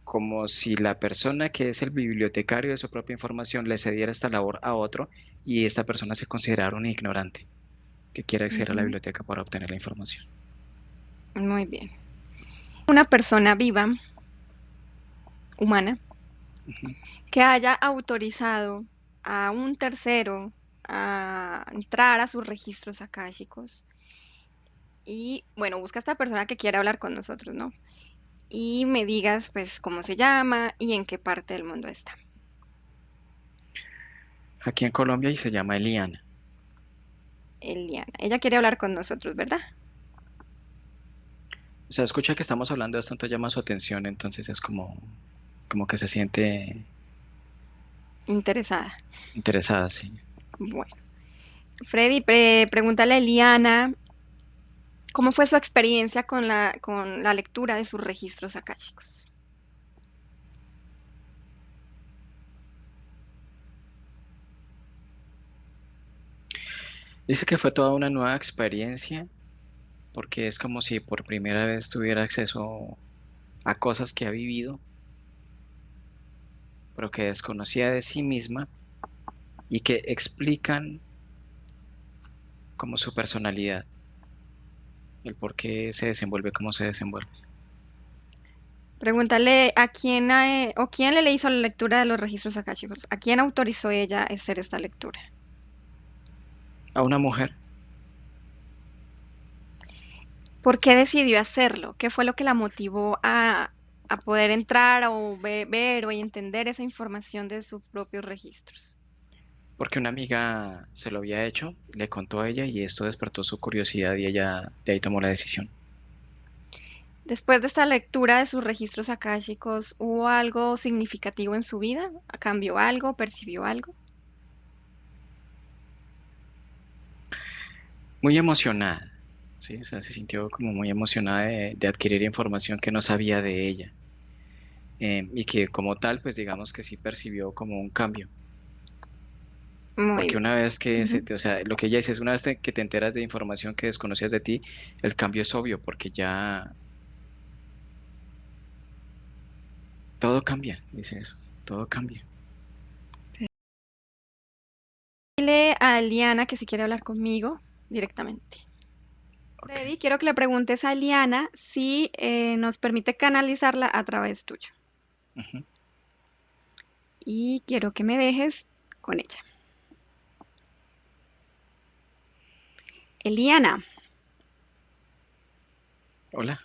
Speaker 2: como si la persona que es el bibliotecario de su propia información le cediera esta labor a otro y esta persona se considerara un ignorante que quiere acceder a la
Speaker 1: Ujú,
Speaker 2: biblioteca para obtener la información.
Speaker 1: muy bien. Una persona viva, humana,
Speaker 2: Ujú.
Speaker 1: que haya autorizado a un tercero a entrar a sus registros akáshicos y, bueno, busca a esta persona que quiera hablar con nosotros, ¿no? Y me digas, pues, cómo se llama y en qué parte del mundo está.
Speaker 2: Aquí en Colombia y se llama Eliana.
Speaker 1: Eliana. Ella quiere hablar con nosotros, ¿verdad?
Speaker 2: O sea, escucha que estamos hablando de esto, entonces llama su atención, entonces es como que se siente.
Speaker 1: interesada.
Speaker 2: interesada, sí.
Speaker 1: Bueno, Freddy, pregúntale a Eliana cómo fue su experiencia con la lectura de sus registros akáshicos.
Speaker 2: Dice que fue toda una nueva experiencia porque es como si por primera vez tuviera acceso a cosas que ha vivido, pero que desconocía de sí misma y que explican como su personalidad, el por qué se desenvuelve como se desenvuelve.
Speaker 1: Pregúntale a quién o quién le hizo la lectura de los registros akáshicos, a quién autorizó ella a hacer esta lectura.
Speaker 2: A una mujer,
Speaker 1: ¿Por qué decidió hacerlo? ¿Qué fue lo que la motivó a poder entrar o ver o entender esa información de sus propios registros?
Speaker 2: porque una amiga se lo había hecho, le contó a ella y esto despertó su curiosidad y ella de ahí tomó la decisión.
Speaker 1: Después de esta lectura de sus registros akáshicos, ¿hubo algo significativo en su vida? ¿Cambió algo? ¿Percibió algo?
Speaker 2: Muy emocionada, ¿sí? O sea, se sintió como muy emocionada de adquirir información que no sabía de ella. Y que como tal, pues digamos que sí percibió como un cambio.
Speaker 1: Muy
Speaker 2: Porque
Speaker 1: bien.
Speaker 2: una vez que
Speaker 1: Ujú.
Speaker 2: o sea, lo que ella dice es una vez que te enteras de información que desconocías de ti, el cambio es obvio porque ya todo cambia, dice eso, todo cambia.
Speaker 1: Dile a Liana que si quiere hablar conmigo directamente.
Speaker 2: Ok.
Speaker 1: Freddy, quiero que le preguntes a Liana si nos permite canalizarla a través tuyo.
Speaker 2: Ujú.
Speaker 1: Y quiero que me dejes con ella. Eliana.
Speaker 2: Hola,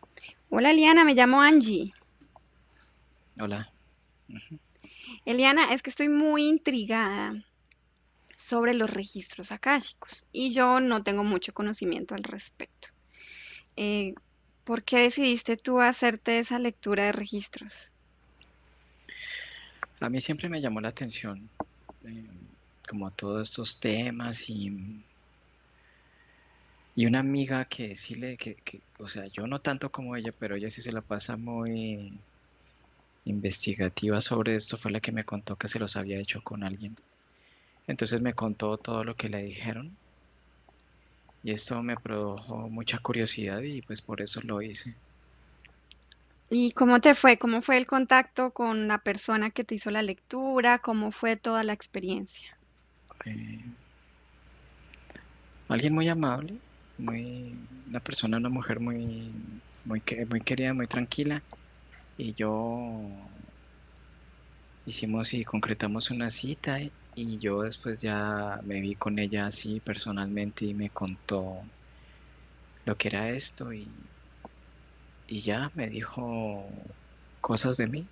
Speaker 1: Hola Eliana, me llamo Angie.
Speaker 2: hola. Ujú.
Speaker 1: Eliana, es que estoy muy intrigada sobre los registros akáshicos y yo no tengo mucho conocimiento al respecto. Eh, ¿Por qué decidiste tú hacerte esa lectura de registros?
Speaker 2: A mí siempre me llamó la atención eh, como todos estos temas y una amiga que sí o sea, yo no tanto como ella, pero ella sí se la pasa muy investigativa sobre esto, fue la que me contó que se los había hecho con alguien. Entonces me contó todo lo que le dijeron y esto me produjo mucha curiosidad y pues por eso lo hice.
Speaker 1: ¿Y cómo te fue? ¿Cómo fue el contacto con la persona que te hizo la lectura? ¿Cómo fue toda la experiencia?
Speaker 2: Eh, Alguien muy amable, una persona, una mujer muy querida, muy tranquila y yo hicimos y concretamos una cita y yo después ya me vi con ella así personalmente y me contó lo que era esto y ya me dijo cosas de mí.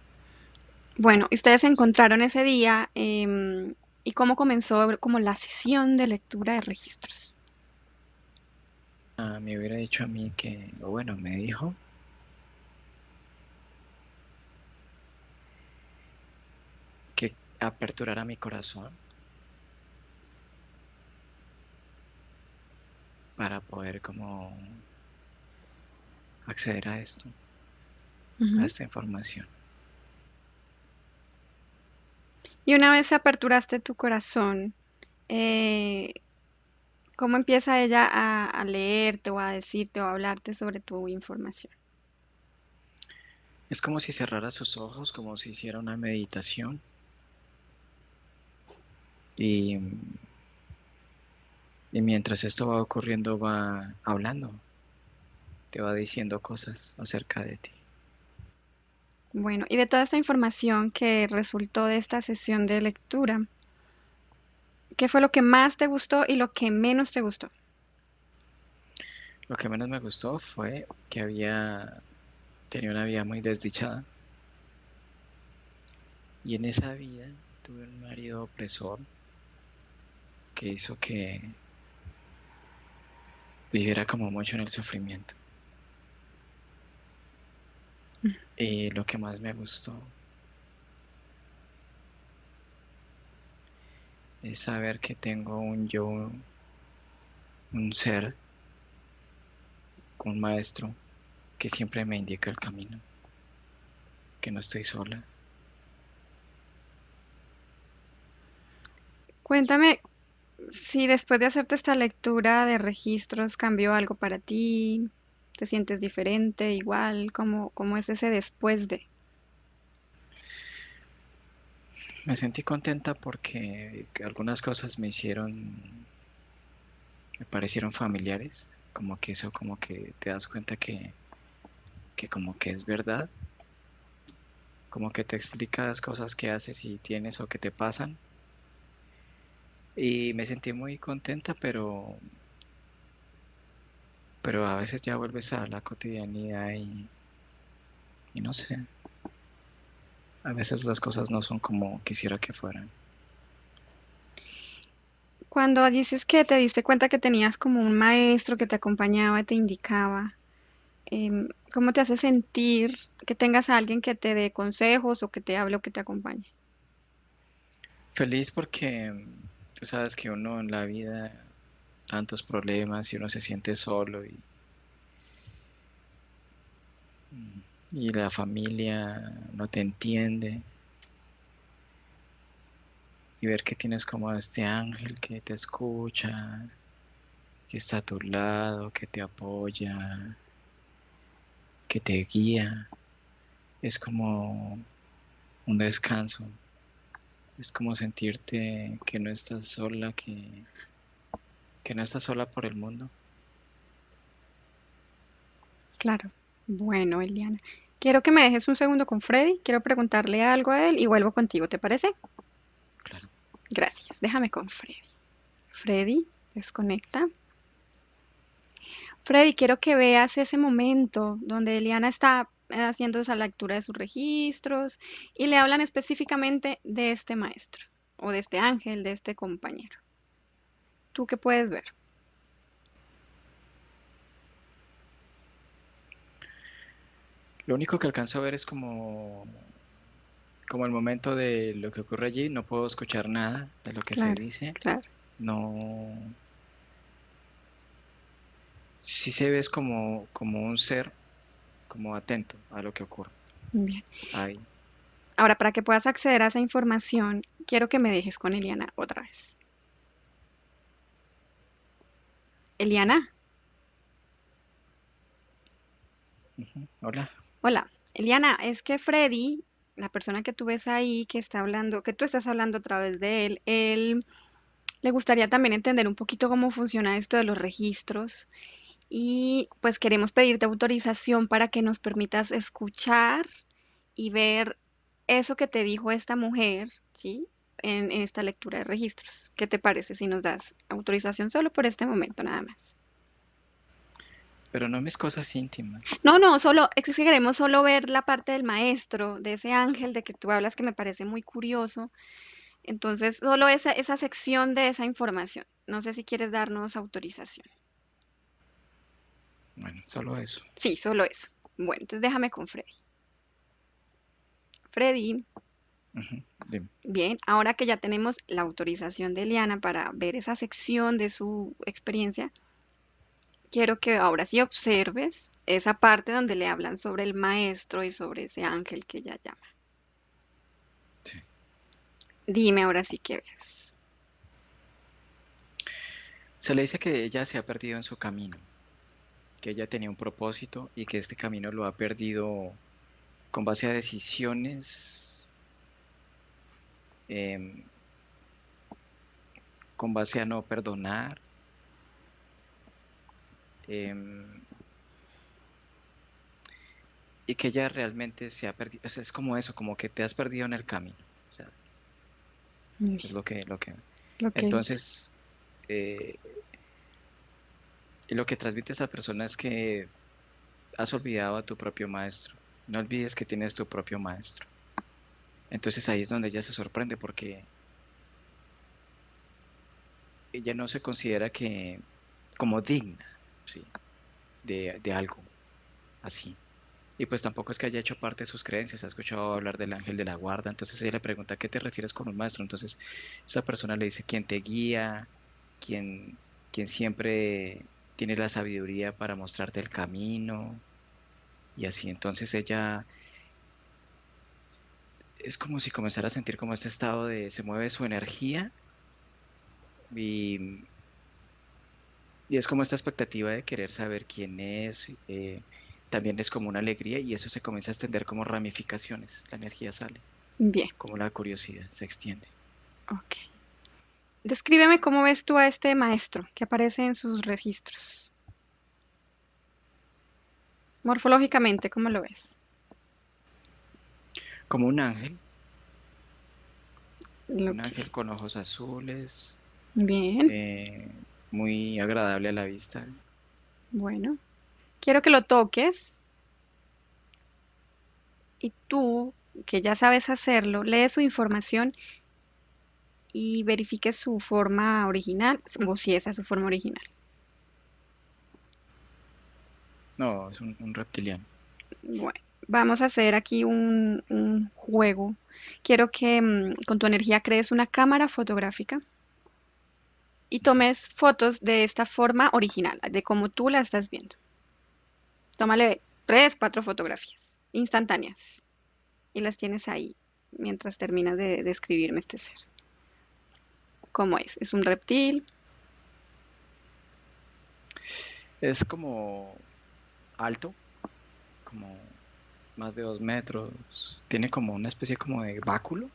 Speaker 1: Bueno, ustedes se encontraron ese día, ¿y cómo comenzó como la sesión de lectura de registros?
Speaker 2: Me hubiera dicho a mí que, o bueno, me dijo que aperturara mi corazón para poder como acceder a esto, a
Speaker 1: Ujú.
Speaker 2: esta información.
Speaker 1: Y una vez aperturaste tu corazón, eh, ¿cómo empieza ella a leerte o a decirte o a hablarte sobre tu información?
Speaker 2: Es como si cerrara sus ojos, como si hiciera una meditación y, y mientras esto va ocurriendo va hablando, te va diciendo cosas acerca de ti.
Speaker 1: Bueno, y de toda esta información que resultó de esta sesión de lectura, ¿qué fue lo que más te gustó y lo que menos te gustó?
Speaker 2: Lo que menos me gustó fue que tenía una vida muy desdichada y en esa vida tuve un marido opresor que hizo que viviera como mucho en el sufrimiento. Y lo que más me gustó es saber que tengo un yo, un ser, un maestro que siempre me indica el camino, que no estoy sola.
Speaker 1: Cuéntame si después de hacerte esta lectura de registros cambió algo para ti, te sientes diferente, igual, cómo es ese después de.
Speaker 2: Me sentí contenta porque algunas cosas me parecieron familiares, como que eso, como que te das cuenta que como que es verdad, como que te explicas cosas que haces y tienes o que te pasan. Y me sentí muy contenta, pero a veces ya vuelves a la cotidianidad y no sé, a veces las cosas no son como quisiera que fueran.
Speaker 1: Cuando dices que te diste cuenta que tenías como un maestro que te acompañaba y te indicaba, ¿cómo te hace sentir que tengas a alguien que te dé consejos o que te hable o que te acompañe?
Speaker 2: Feliz porque tú sabes que uno en la vida, tantos problemas y uno se siente solo y la familia no te entiende y ver que tienes como este ángel que te escucha, que está a tu lado, que te apoya, que te guía, es como un descanso, es como sentirte que no estás sola, que no estás sola por el mundo.
Speaker 1: Claro. Bueno, Eliana, quiero que me dejes un segundo con Freddy, quiero preguntarle algo a él y vuelvo contigo, ¿te parece?
Speaker 2: Claro.
Speaker 1: Gracias, déjame con Freddy. Freddy, desconecta. Freddy, quiero que veas ese momento donde Eliana está haciendo esa lectura de sus registros y le hablan específicamente de este maestro o de este ángel, de este compañero. ¿Tú qué puedes ver?
Speaker 2: Lo único que alcanzo a ver es como el momento de lo que ocurre allí, no puedo escuchar nada de lo que se
Speaker 1: Claro,
Speaker 2: dice,
Speaker 1: claro.
Speaker 2: no, sí se ve es como un ser, como atento a lo que ocurre.
Speaker 1: Bien.
Speaker 2: Ahí,
Speaker 1: Ahora, para que puedas acceder a esa información, quiero que me dejes con Eliana otra vez. Eliana,
Speaker 2: ujú. Hola.
Speaker 1: hola. Eliana, es que Freddy, la persona que tú ves ahí, que está hablando, que tú estás hablando a través de él le gustaría también entender un poquito cómo funciona esto de los registros y pues queremos pedirte autorización para que nos permitas escuchar y ver eso que te dijo esta mujer, ¿sí? En esta lectura de registros. ¿Qué te parece si nos das autorización solo por este momento nada más?
Speaker 2: Pero no mis cosas íntimas.
Speaker 1: No, no, solo, es que queremos solo ver la parte del maestro, de ese ángel de que tú hablas que me parece muy curioso. Entonces, solo esa sección de esa información. No sé si quieres darnos autorización.
Speaker 2: Bueno, solo eso.
Speaker 1: Sí, solo eso. Bueno, entonces déjame con Freddy. Freddy,
Speaker 2: Ujú. Dime.
Speaker 1: bien, ahora que ya tenemos la autorización de Eliana para ver esa sección de su experiencia, quiero que ahora sí observes esa parte donde le hablan sobre el maestro y sobre ese ángel que ella llama.
Speaker 2: Sí.
Speaker 1: Dime ahora sí qué ves.
Speaker 2: Se le dice que ella se ha perdido en su camino, que ella tenía un propósito y que este camino lo ha perdido con base a decisiones, em, con base a no perdonar, em, y que ella realmente se ha perdido. O sea, es como eso, como que te has perdido en el camino. O sea,
Speaker 1: Muy
Speaker 2: es
Speaker 1: bien,
Speaker 2: lo que.
Speaker 1: lo que dice.
Speaker 2: Entonces, eh, lo que transmite esa persona es que has olvidado a tu propio maestro. No olvides que tienes tu propio maestro. Entonces ahí es donde ella se sorprende porque ella no se considera que como digna, ¿sí? De algo así. Y pues tampoco es que haya hecho parte de sus creencias, ha escuchado hablar del ángel de la guarda, entonces ella le pregunta, ¿a qué te refieres con un maestro? Entonces esa persona le dice, quien te guía, quien, quien siempre tiene la sabiduría para mostrarte el camino, y así. Entonces ella es como si comenzara a sentir como este estado de, se mueve su energía y, y es como esta expectativa de querer saber quién es, también es como una alegría y eso se comienza a extender como ramificaciones, la energía sale,
Speaker 1: Bien,
Speaker 2: como la curiosidad se extiende.
Speaker 1: ok. Descríbeme cómo ves tú a este maestro que aparece en sus registros. Morfológicamente, ¿cómo lo ves?
Speaker 2: Como
Speaker 1: Lo
Speaker 2: un
Speaker 1: que...
Speaker 2: ángel con ojos azules,
Speaker 1: Bien,
Speaker 2: muy agradable a la vista.
Speaker 1: bueno. Quiero que lo toques y tú, que ya sabes hacerlo, lees su información y verifiques su forma original, o si esa es su forma original.
Speaker 2: No, es un reptiliano.
Speaker 1: Bueno, vamos a hacer aquí un juego. Quiero que con tu energía crees una cámara fotográfica y tomes fotos de esta forma original, de cómo tú la estás viendo. Tómale tres, cuatro fotografías instantáneas y las tienes ahí mientras terminas de describirme este ser. ¿Cómo es? ¿Es un reptil?
Speaker 2: Es como alto, como más de 2 metros. Tiene como una especie como de báculo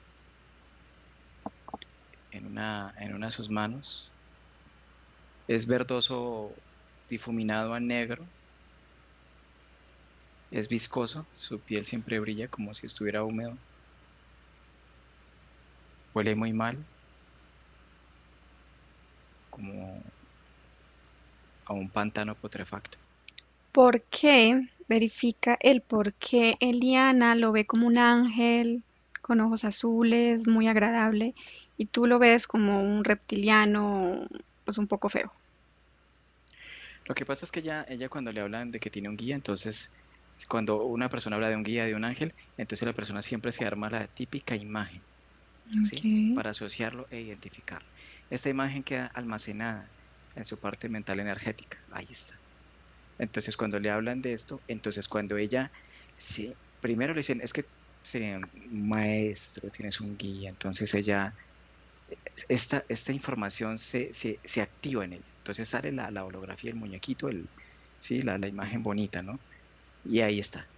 Speaker 2: en una de sus manos. Es verdoso difuminado a negro. Es viscoso. Su piel siempre brilla como si estuviera húmedo. Huele muy mal, como a un pantano putrefacto.
Speaker 1: ¿Por qué? Verifica el por qué Eliana lo ve como un ángel con ojos azules, muy agradable, y tú lo ves como un reptiliano, pues un poco feo.
Speaker 2: Lo que pasa es que ella cuando le hablan de que tiene un guía, entonces cuando una persona habla de un guía, de un ángel, entonces la persona siempre se arma la típica imagen,
Speaker 1: Ok.
Speaker 2: ¿sí? Para asociarlo e identificarlo. Esta imagen queda almacenada en su parte mental energética. Ahí está. Entonces cuando le hablan de esto, entonces cuando ella, sí, primero le dicen, es que sí, maestro, tienes un guía, entonces ella, esta información se activa en ella. Entonces sale la holografía, el muñequito, sí, la imagen bonita, ¿no? Y ahí está.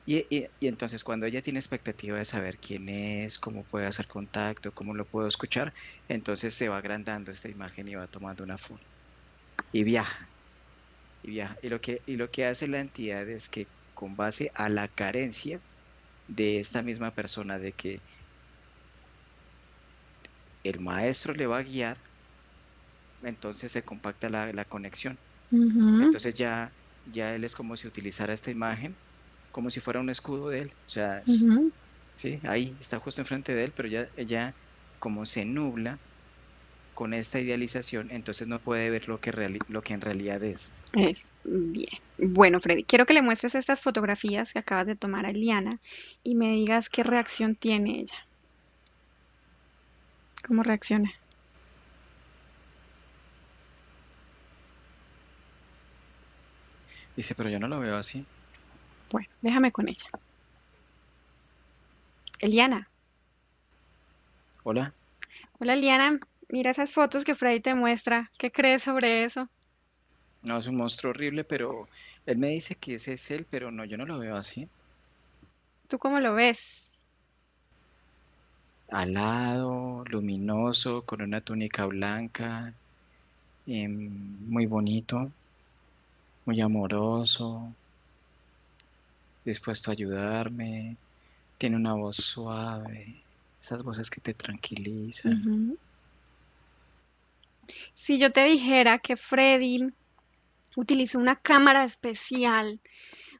Speaker 2: Y entonces cuando ella tiene expectativa de saber quién es, cómo puede hacer contacto, cómo lo puedo escuchar, entonces se va agrandando esta imagen y va tomando una forma. Y viaja, y viaja. Y lo que hace la entidad es que con base a la carencia de esta misma persona de que el maestro le va a guiar, entonces se compacta la conexión.
Speaker 1: Ujú,
Speaker 2: Entonces ya él es como si utilizara esta imagen como si fuera un escudo de él. O sea,
Speaker 1: ujú.
Speaker 2: sí, ahí está justo enfrente de él, pero ya ella como se nubla con esta idealización, entonces no puede ver lo que en realidad es.
Speaker 1: Es bien. Bueno, Freddy, quiero que le muestres estas fotografías que acabas de tomar a Eliana y me digas qué reacción tiene ella. ¿Cómo reacciona?
Speaker 2: Dice, pero yo no lo veo así.
Speaker 1: Bueno, déjame con ella. Eliana.
Speaker 2: Hola,
Speaker 1: Hola, Eliana. Mira esas fotos que Freddy te muestra. ¿Qué crees sobre eso?
Speaker 2: no es un monstruo horrible, pero él me dice que ese es él, pero no, yo no lo veo así.
Speaker 1: ¿Tú cómo lo ves?
Speaker 2: Alado, luminoso, con una túnica blanca, muy bonito, muy amoroso, dispuesto a ayudarme, tiene una voz suave, esas voces que te tranquilizan.
Speaker 1: Ujú. Si yo te dijera que Freddy utilizó una cámara especial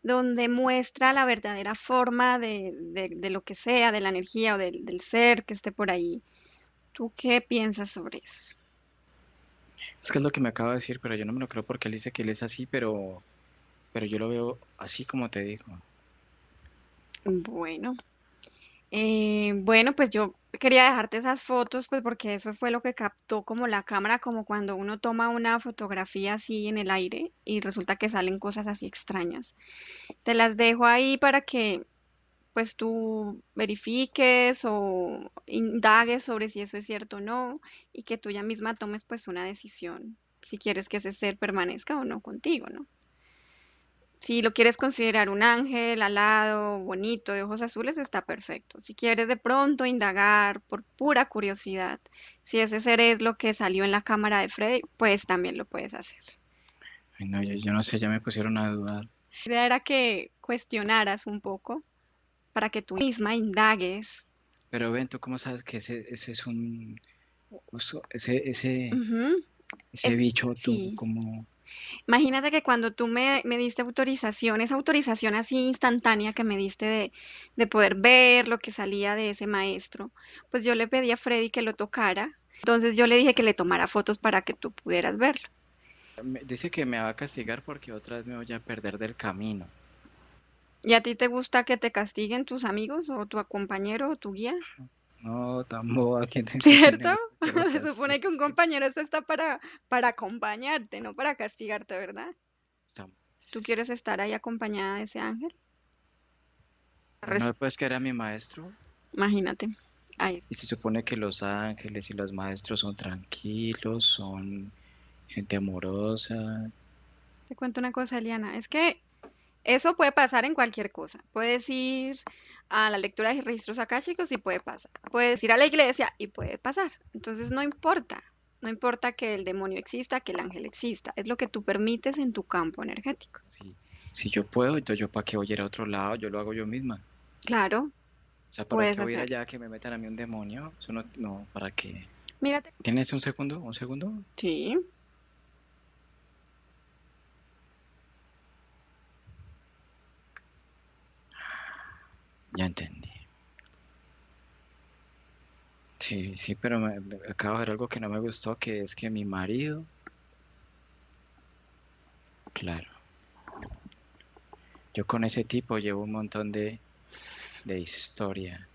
Speaker 1: donde muestra la verdadera forma de lo que sea, de la energía o del ser que esté por ahí, ¿tú qué piensas sobre eso?
Speaker 2: Es que es lo que me acaba de decir, pero yo no me lo creo porque él dice que él es así, pero yo lo veo así como te digo.
Speaker 1: Bueno. Bueno, pues yo quería dejarte esas fotos, pues porque eso fue lo que captó como la cámara, como cuando uno toma una fotografía así en el aire y resulta que salen cosas así extrañas. Te las dejo ahí para que pues tú verifiques o indagues sobre si eso es cierto o no y que tú ya misma tomes pues una decisión si quieres que ese ser permanezca o no contigo, ¿no? Si lo quieres considerar un ángel alado, bonito, de ojos azules, está perfecto. Si quieres de pronto indagar por pura curiosidad si ese ser es lo que salió en la cámara de Freddy, pues también lo puedes hacer.
Speaker 2: Ay, no, yo no sé, ya me pusieron a dudar.
Speaker 1: La idea era que cuestionaras un poco para que tú misma indagues.
Speaker 2: Pero ven, ¿tú cómo sabes que ese es un ese
Speaker 1: Ujú.
Speaker 2: ese
Speaker 1: Es-
Speaker 2: bicho, tú
Speaker 1: sí,
Speaker 2: como...
Speaker 1: imagínate que cuando tú me diste autorización, esa autorización así instantánea que me diste de poder ver lo que salía de ese maestro, pues yo le pedí a Freddy que lo tocara. Entonces yo le dije que le tomara fotos para que tú pudieras verlo.
Speaker 2: Dice que me va a castigar porque otra vez me voy a perder del camino.
Speaker 1: ¿Y a ti te gusta que te castiguen tus amigos o tu compañero o tu guía?
Speaker 2: No, tan boba que que
Speaker 1: ¿Cierto?
Speaker 2: tiene que lo
Speaker 1: Se supone
Speaker 2: castigue.
Speaker 1: que un compañero está para acompañarte, no para castigarte, ¿verdad?
Speaker 2: Está-
Speaker 1: ¿Tú quieres estar ahí acompañada de ese ángel?
Speaker 2: Pero no puedes que era mi maestro.
Speaker 1: Imagínate. Ahí.
Speaker 2: Y se supone que los ángeles y los maestros son tranquilos, son gente amorosa.
Speaker 1: Te cuento una cosa, Eliana, es que eso puede pasar en cualquier cosa. Puedes ir a la lectura de registros akáshicos y puede pasar. Puedes ir a la iglesia y puede pasar. Entonces no importa. No importa que el demonio exista, que el ángel exista. Es lo que tú permites en tu campo energético.
Speaker 2: Si yo puedo, entonces yo para qué voy a ir a otro lado, yo lo hago yo misma.
Speaker 1: Claro,
Speaker 2: O sea, ¿para
Speaker 1: puedes
Speaker 2: qué voy a ir
Speaker 1: hacerlo.
Speaker 2: allá que me metan a mí un demonio? Eso no, no, ¿para qué?
Speaker 1: Mírate.
Speaker 2: ¿Tienes un segundo? ¿Un segundo?
Speaker 1: Sí.
Speaker 2: Ya entendí. Sí, sí, pero me acabo de ver algo que no me gustó, que es que mi marido, claro, yo con ese tipo llevo un montón de historia.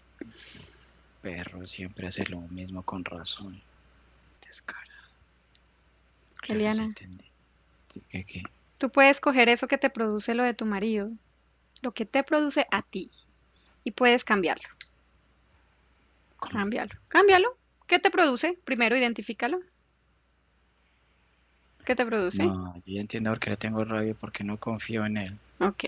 Speaker 2: Perro siempre hace lo mismo con razón. Descara. Claro, ya
Speaker 1: Eliana,
Speaker 2: entendí. Sí, ¿qué?
Speaker 1: tú puedes coger eso que te produce lo de tu marido, lo que te produce a ti, y puedes cambiarlo.
Speaker 2: ¿Cómo?
Speaker 1: Cámbialo. Cámbialo. ¿Qué te produce? Primero identifícalo. ¿Qué te produce?
Speaker 2: No, yo ya entiendo por qué le tengo rabia, porque no confío en él.
Speaker 1: Ok.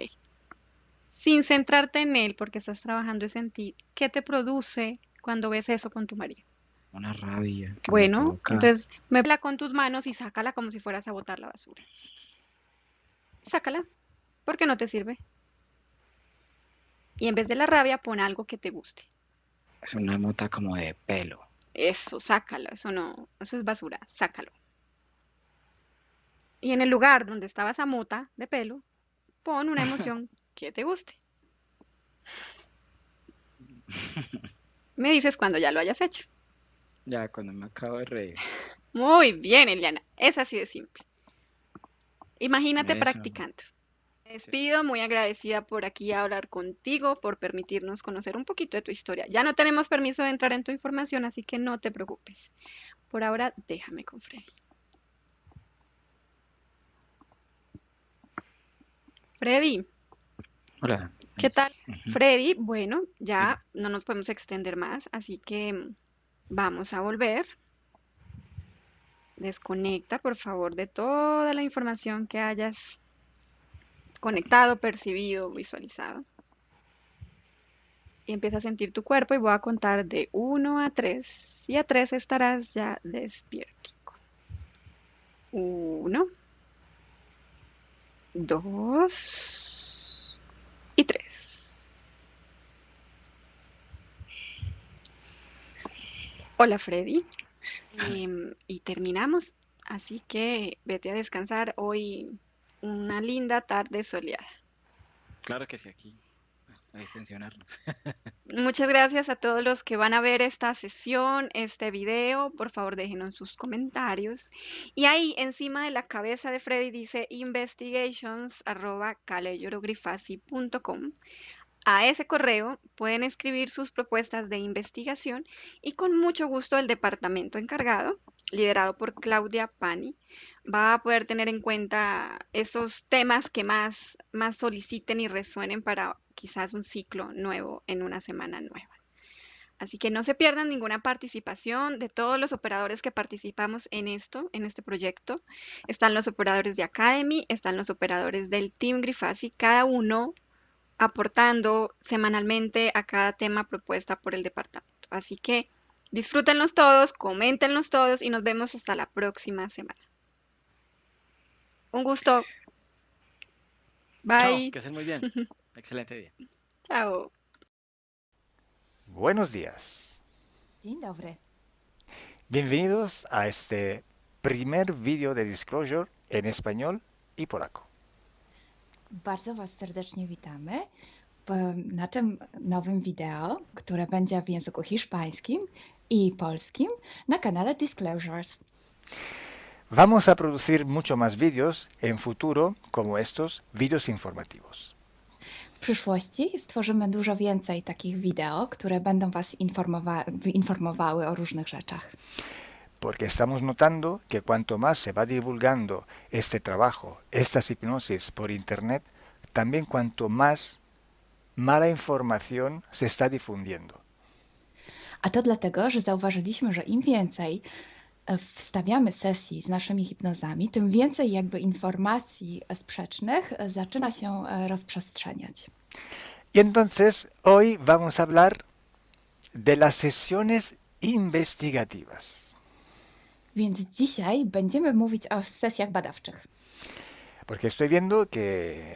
Speaker 1: Sin centrarte en él, porque estás trabajando es en ti, ¿qué te produce cuando ves eso con tu marido?
Speaker 2: Una rabia que me
Speaker 1: Bueno,
Speaker 2: provoca.
Speaker 1: entonces métela con tus manos y sácala como si fueras a botar la basura. Sácala, porque no te sirve. Y en vez de la rabia, pon algo que te guste.
Speaker 2: Es una nota como de pelo.
Speaker 1: Eso, sácalo, eso no, eso es basura, sácalo. Y en el lugar donde estaba esa mota de pelo, pon una emoción que te guste. Me dices cuando ya lo hayas hecho.
Speaker 2: Ya, cuando me acabo de reír.
Speaker 1: Muy bien, Eliana, es así de simple. Imagínate
Speaker 2: Eso.
Speaker 1: practicando. Me
Speaker 2: Sí.
Speaker 1: despido, muy agradecida por aquí hablar contigo, por permitirnos conocer un poquito de tu historia. Ya no tenemos permiso de entrar en tu información, así que no te preocupes. Por ahora, déjame con Freddy. Freddy,
Speaker 2: Hola.
Speaker 1: ¿qué tal?
Speaker 2: Ujú.
Speaker 1: Freddy, bueno,
Speaker 2: Dime.
Speaker 1: ya no nos podemos extender más, así que vamos a volver. Desconecta, por favor, de toda la información que hayas conectado, percibido, visualizado. Y empieza a sentir tu cuerpo y voy a contar de 1 a 3. Y a 3 estarás ya despiertico. 1, 2 y 3. Hola Freddy. Y terminamos. Así que vete a descansar hoy. Una linda tarde soleada.
Speaker 2: Claro que sí, aquí. A extensionarnos.
Speaker 1: Muchas gracias a todos los que van a ver esta sesión, este video. Por favor, déjenos sus comentarios. Y ahí encima de la cabeza de Freddy dice investigations@caleyorogrifasi.com. A ese correo pueden escribir sus propuestas de investigación y con mucho gusto el departamento encargado, liderado por Claudia Pani, va a poder tener en cuenta esos temas que más soliciten y resuenen para quizás un ciclo nuevo en una semana nueva. Así que no se pierdan ninguna participación de todos los operadores que participamos en este proyecto. Están los operadores de Academy, están los operadores del Team Grifasi, cada uno aportando semanalmente a cada tema propuesta por el departamento. Así que disfrútenlos todos, coméntenlos todos y nos vemos hasta la próxima semana. Un gusto.
Speaker 2: Chao,
Speaker 1: Bye.
Speaker 2: que estén muy bien. Excelente día.
Speaker 1: Chao.
Speaker 3: Buenos días.
Speaker 4: Dzień dobry.
Speaker 3: Bienvenidos a este primer vídeo de Disclosure en español y polaco.
Speaker 4: Bardzo Was serdecznie witamy na tym nowym wideo, które będzie w języku hiszpańskim i polskim na kanale Disclosures.
Speaker 3: Vamos a producir mucho más vídeos en futuro como estos vídeos informativos.
Speaker 4: W przyszłości stworzymy dużo więcej takich wideo, które będą Was informowały o różnych rzeczach.
Speaker 3: Porque estamos notando que cuanto más se va divulgando este trabajo, estas hipnosis por internet, también cuanto más mala información se está difundiendo.
Speaker 4: A to dlatego, że zauważyliśmy, że im więcej wstawiamy sesji z naszymi hipnozami, tym więcej jakby informacji sprzecznych zaczyna się rozprzestrzeniać.
Speaker 3: Y entonces hoy vamos a hablar de las sesiones investigativas.
Speaker 4: Więc dzisiaj będziemy mówić o sesjach badawczych.
Speaker 3: Porque estoy viendo que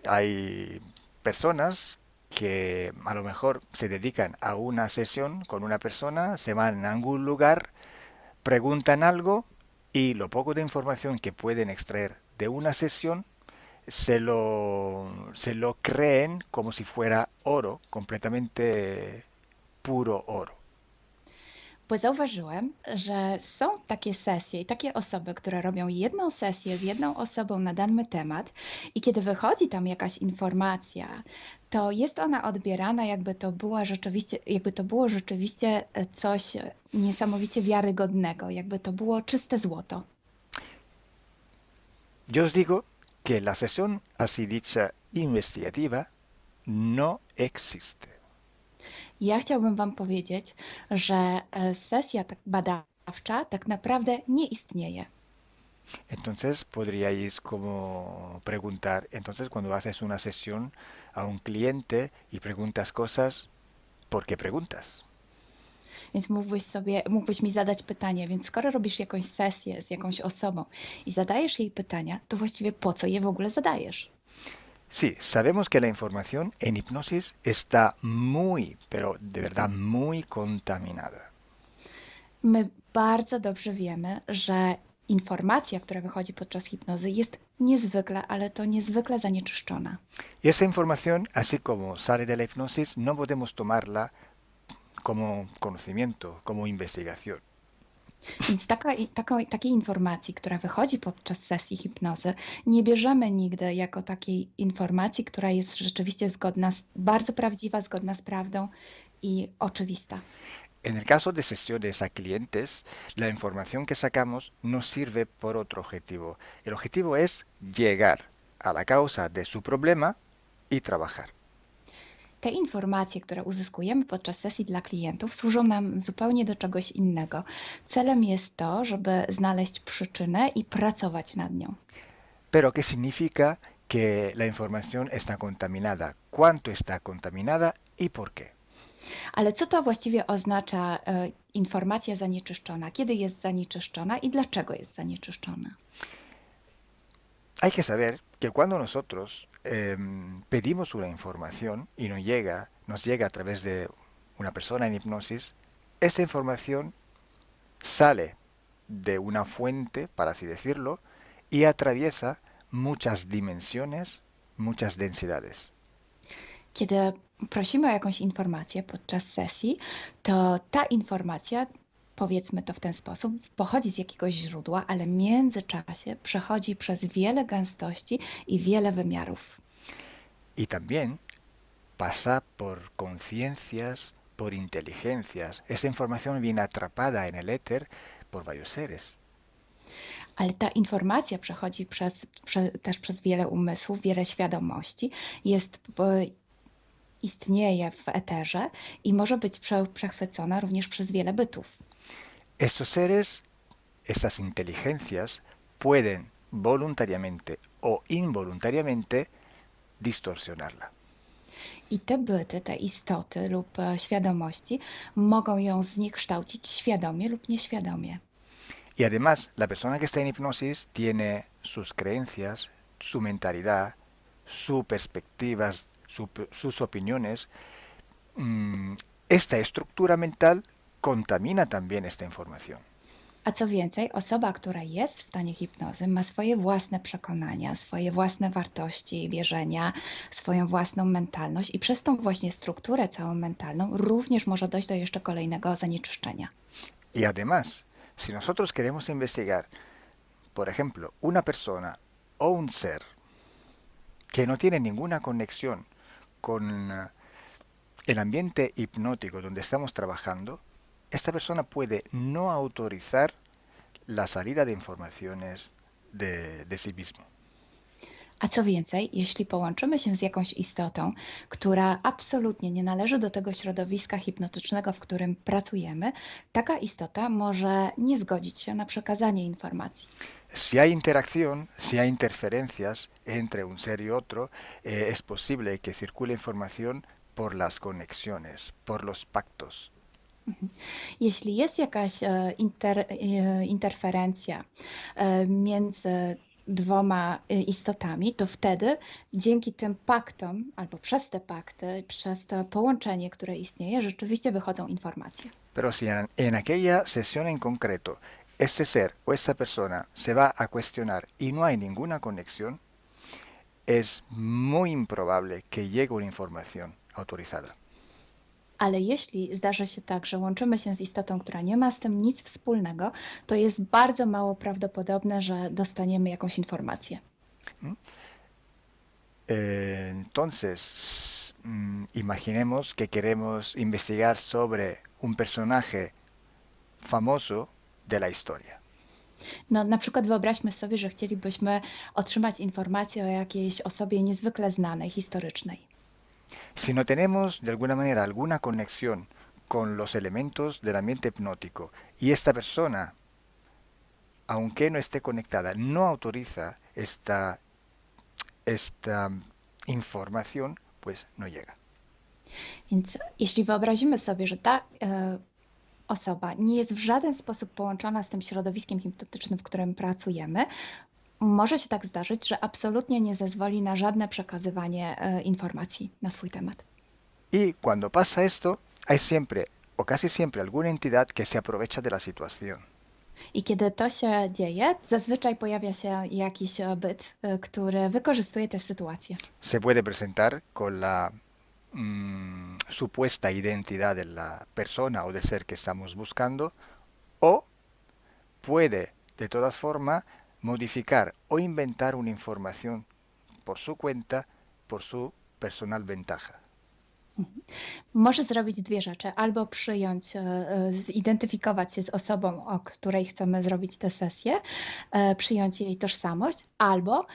Speaker 3: hay personas que a lo mejor se dedican a una sesión con una persona, se van a algún lugar, preguntan algo y lo poco de información que pueden extraer de una sesión se lo creen como si fuera oro, completamente puro oro.
Speaker 4: Bo zauważyłem, że są takie sesje i takie osoby, które robią jedną sesję z jedną osobą na dany temat i kiedy wychodzi tam jakaś informacja, to jest ona odbierana jakby to było rzeczywiście coś niesamowicie wiarygodnego, jakby to było czyste złoto.
Speaker 3: Yo os digo que la sesión así dicha investigativa no existe.
Speaker 4: Ja chciałbym Wam powiedzieć, że sesja badawcza tak naprawdę nie istnieje.
Speaker 3: Entonces podríais como preguntar, entonces cuando haces una sesión a un cliente y preguntas cosas, ¿por qué preguntas?
Speaker 4: Więc mógłbyś mi zadać pytanie, więc skoro robisz jakąś sesję z jakąś osobą i zadajesz jej pytania, to właściwie po co je w ogóle zadajesz?
Speaker 3: Sí, sabemos que la información en hipnosis está muy, pero de verdad muy contaminada.
Speaker 4: My bardzo dobrze wiemy, że informacja, która wychodzi podczas hipnozy jest niezwykle, ale to niezwykle zanieczyszczona.
Speaker 3: Y esa información, así como sale de la hipnosis, no podemos tomarla como conocimiento, como investigación.
Speaker 4: Więc takiej informacji, która wychodzi podczas sesji hipnozy, nie bierzemy nigdy jako takiej informacji, która jest rzeczywiście bardzo prawdziwa, zgodna z prawdą i oczywista.
Speaker 3: En el caso de sesiones a clientes, la información que sacamos nos sirve por otro objetivo. El objetivo es llegar a la causa de su problema y trabajar.
Speaker 4: Te informacje, które uzyskujemy podczas sesji dla klientów, służą nam zupełnie do czegoś innego. Celem jest to, żeby znaleźć przyczynę i pracować nad nią.
Speaker 3: Pero ¿qué significa que la información está contaminada? ¿Cuánto está contaminada y por qué?
Speaker 4: Ale co to właściwie oznacza informacja zanieczyszczona? Kiedy jest zanieczyszczona i dlaczego jest zanieczyszczona?
Speaker 3: Hay que saber que cuando nosotros pedimos una información y nos llega a través de una persona en hipnosis, esta información sale de una fuente, para así decirlo, y atraviesa muchas dimensiones, muchas densidades.
Speaker 4: Kiedy prosimy o jakąś informację podczas sesji, to ta informacja, powiedzmy to w ten sposób, pochodzi z jakiegoś źródła, ale w międzyczasie przechodzi przez wiele gęstości i wiele wymiarów.
Speaker 3: Y también pasa por conciencias, por inteligencias. Esa información viene atrapada en el éter por varios seres.
Speaker 4: Ale ta informacja przechodzi też przez wiele umysłów, wiele świadomości, istnieje w eterze i może być przechwycona również przez wiele bytów.
Speaker 3: Estos seres, estas inteligencias, pueden voluntariamente o involuntariamente distorsionarla.
Speaker 4: I te byty, te istoty lub świadomości mogą ją zniekształcić świadomie lub nieświadomie.
Speaker 3: Y además, la persona que está en hipnosis tiene sus creencias, su mentalidad, sus perspectivas, sus opiniones. Esta estructura mental contamina también esta información.
Speaker 4: A co więcej, osoba, która jest w stanie hipnozy, ma swoje własne przekonania, swoje własne wartości i wierzenia, swoją własną mentalność i przez tą właśnie strukturę całą mentalną również może dojść do jeszcze kolejnego zanieczyszczenia.
Speaker 3: Y además, si nosotros queremos investigar, por ejemplo, una persona o un ser que no tiene ninguna conexión con el ambiente hipnótico donde estamos trabajando, esta persona puede no autorizar la salida de informaciones de sí mismo.
Speaker 4: A co więcej, jeśli połączymy się z jakąś istotą, która absolutnie nie należy do tego środowiska hipnotycznego, w którym pracujemy, taka istota może nie zgodzić się na przekazanie informacji.
Speaker 3: Si hay interacción, si hay interferencias entre un ser y otro, es posible que circule información por las conexiones, por los pactos.
Speaker 4: Jeśli jest jakaś interferencja między dwoma istotami, to wtedy dzięki tym paktom, albo przez te pakty, przez to połączenie, które istnieje, rzeczywiście wychodzą informacje.
Speaker 3: Pero si en aquella sesión en concreto ese ser o esa persona se va a cuestionar y no hay ninguna conexión, es muy improbable que llegue una información autorizada.
Speaker 4: Ale jeśli zdarzy się tak, że łączymy się z istotą, która nie ma z tym nic wspólnego, to jest bardzo mało prawdopodobne, że dostaniemy jakąś informację.
Speaker 3: Entonces, imaginemos que queremos investigar sobre un personaje famoso de la historia.
Speaker 4: No, na przykład wyobraźmy sobie, że chcielibyśmy otrzymać informację o jakiejś osobie niezwykle znanej, historycznej.
Speaker 3: Si no tenemos de alguna manera alguna conexión con los elementos del ambiente hipnótico y esta persona, aunque no esté conectada, no autoriza esta información, pues no llega.
Speaker 4: Więc jeśli wyobrazimy sobie, że ta osoba nie jest w żaden sposób połączona z tym środowiskiem hipnotycznym, w którym pracujemy, może się tak zdarzyć, że absolutnie nie zezwoli na żadne przekazywanie informacji na swój temat.
Speaker 3: Y cuando pasa esto, hay siempre o casi siempre alguna entidad que se aprovecha de la situación.
Speaker 4: I kiedy to się dzieje, zazwyczaj pojawia się jakiś byt, który wykorzystuje tę sytuację.
Speaker 3: Se puede presentar con la supuesta identidad de la persona o del ser que estamos buscando, o puede de todas formas modificar o inventar una información por su cuenta, por su personal ventaja.
Speaker 4: Może zrobić dwie rzeczy. Albo zidentyfikować się z osobą, o której chcemy zrobić tę sesję, przyjąć jej tożsamość, albo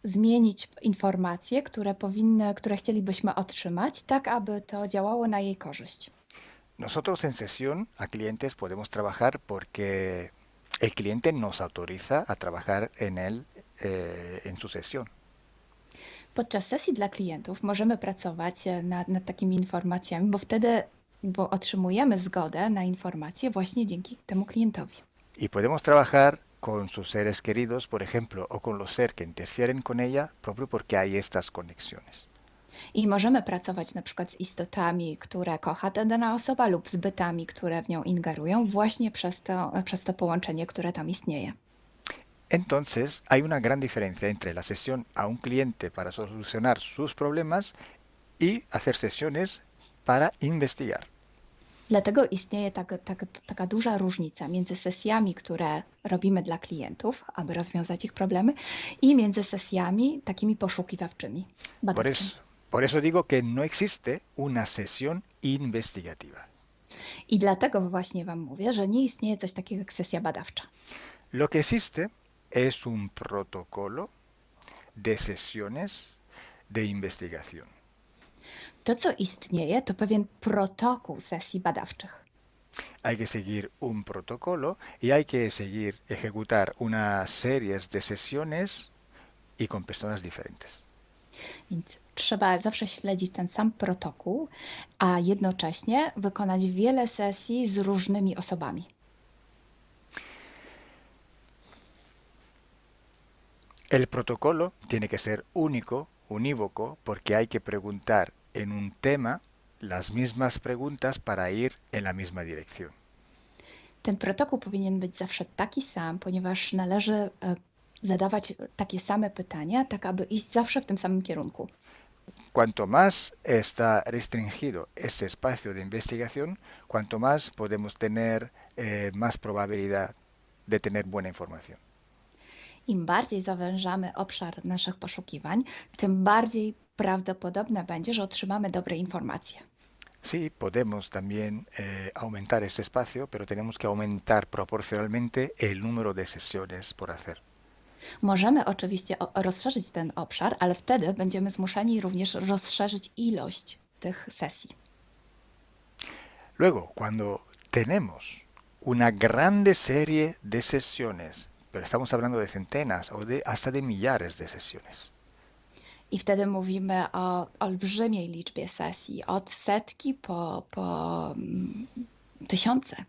Speaker 4: zmienić informacje, które chcielibyśmy otrzymać, tak aby to działało na jej korzyść.
Speaker 3: Nosotros en sesión a clientes podemos trabajar porque el cliente nos autoriza a trabajar en su sesión.
Speaker 4: Podczas sesji dla klientów możemy pracować nad takimi informacjami, bo otrzymujemy zgodę na informacje właśnie dzięki temu klientowi.
Speaker 3: Y podemos trabajar con sus seres queridos, por ejemplo, o con los seres que interfieren con ella, propio porque hay estas conexiones.
Speaker 4: I możemy pracować na przykład z istotami, które kocha ta dana osoba, lub z bytami, które w nią ingerują, właśnie przez to połączenie, które tam istnieje.
Speaker 3: Entonces, hay una gran diferencia entre la sesión a un cliente para solucionar sus problemas y hacer sesiones para investigar.
Speaker 4: Dlatego istnieje taka duża różnica między sesjami, które robimy dla klientów, aby rozwiązać ich problemy, i między sesjami takimi poszukiwawczymi, badawczymi.
Speaker 3: Por eso digo que no existe una sesión investigativa.
Speaker 4: I dlatego właśnie Wam mówię, że nie istnieje coś takiego jak sesja badawcza.
Speaker 3: Lo que existe es un protocolo de sesiones de investigación.
Speaker 4: To, co istnieje, to pewien protokół sesji badawczych.
Speaker 3: Hay que seguir un protocolo y hay que ejecutar unas series de sesiones y con personas diferentes.
Speaker 4: Więc trzeba zawsze śledzić ten sam protokół, a jednocześnie wykonać wiele sesji z różnymi osobami.
Speaker 3: El protocolo tiene que ser único, unívoco, porque hay que preguntar en un tema las mismas preguntas para ir en la misma dirección.
Speaker 4: Ten protokół powinien być zawsze taki sam, ponieważ należy zadawać takie same pytania, tak aby iść zawsze w tym samym kierunku.
Speaker 3: Cuanto más está restringido ese espacio de investigación, cuanto más podemos tener más probabilidad de tener buena información.
Speaker 4: Im bardziej zawężamy obszar naszych poszukiwań, tym bardziej prawdopodobne będzie, że otrzymamy dobre informacje.
Speaker 3: Sí, podemos también aumentar ese espacio, pero tenemos que aumentar proporcionalmente el número de sesiones por hacer.
Speaker 4: Możemy oczywiście rozszerzyć ten obszar, ale wtedy będziemy zmuszeni również rozszerzyć ilość tych sesji.
Speaker 3: Luego, cuando tenemos una grande serie de sesiones, pero estamos hablando de centenas o hasta de millares de sesiones,
Speaker 4: I wtedy mówimy o olbrzymiej liczbie sesji, od setki po tysiące.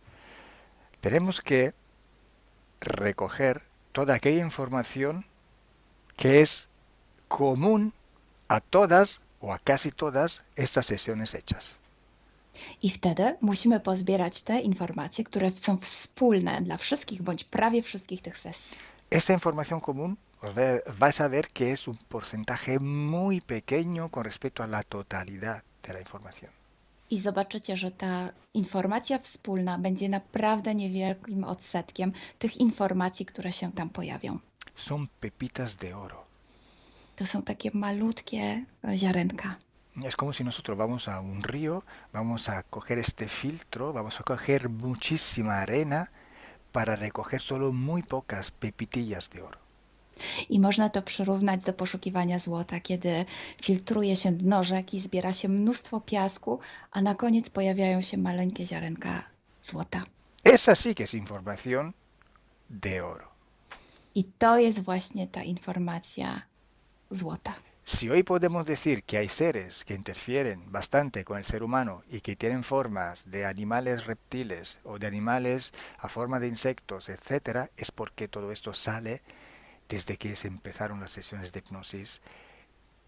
Speaker 3: tenemos que recoger toda aquella información que es común a todas o a casi todas estas sesiones hechas.
Speaker 4: I wtedy musimy pozbierać te informacje, które są wspólne dla wszystkich bądź prawie wszystkich tych sesji.
Speaker 3: Esta información común vais a ver que es un porcentaje muy pequeño con respecto a la totalidad de la información.
Speaker 4: I zobaczycie, że ta informacja wspólna będzie naprawdę niewielkim odsetkiem tych informacji, które się tam pojawią.
Speaker 3: Son pepitas de oro.
Speaker 4: To są takie malutkie ziarenka.
Speaker 3: Es como si nosotros vamos a un río, vamos a coger este filtro, vamos a coger muchísima arena para recoger solo muy pocas pepitillas de oro.
Speaker 4: I można to przyrównać do poszukiwania złota, kiedy filtruje się dno rzeki, zbiera się mnóstwo piasku, a na koniec pojawiają się maleńkie ziarenka złota.
Speaker 3: Esa sí que es información de oro.
Speaker 4: I to jest właśnie ta informacja złota.
Speaker 3: Si hoy podemos decir que hay seres que interfieren bastante con el ser humano y que tienen formas de animales reptiles o de animales a forma de insectos, etcétera, es porque todo esto sale desde que se empezaron las sesiones de hipnosis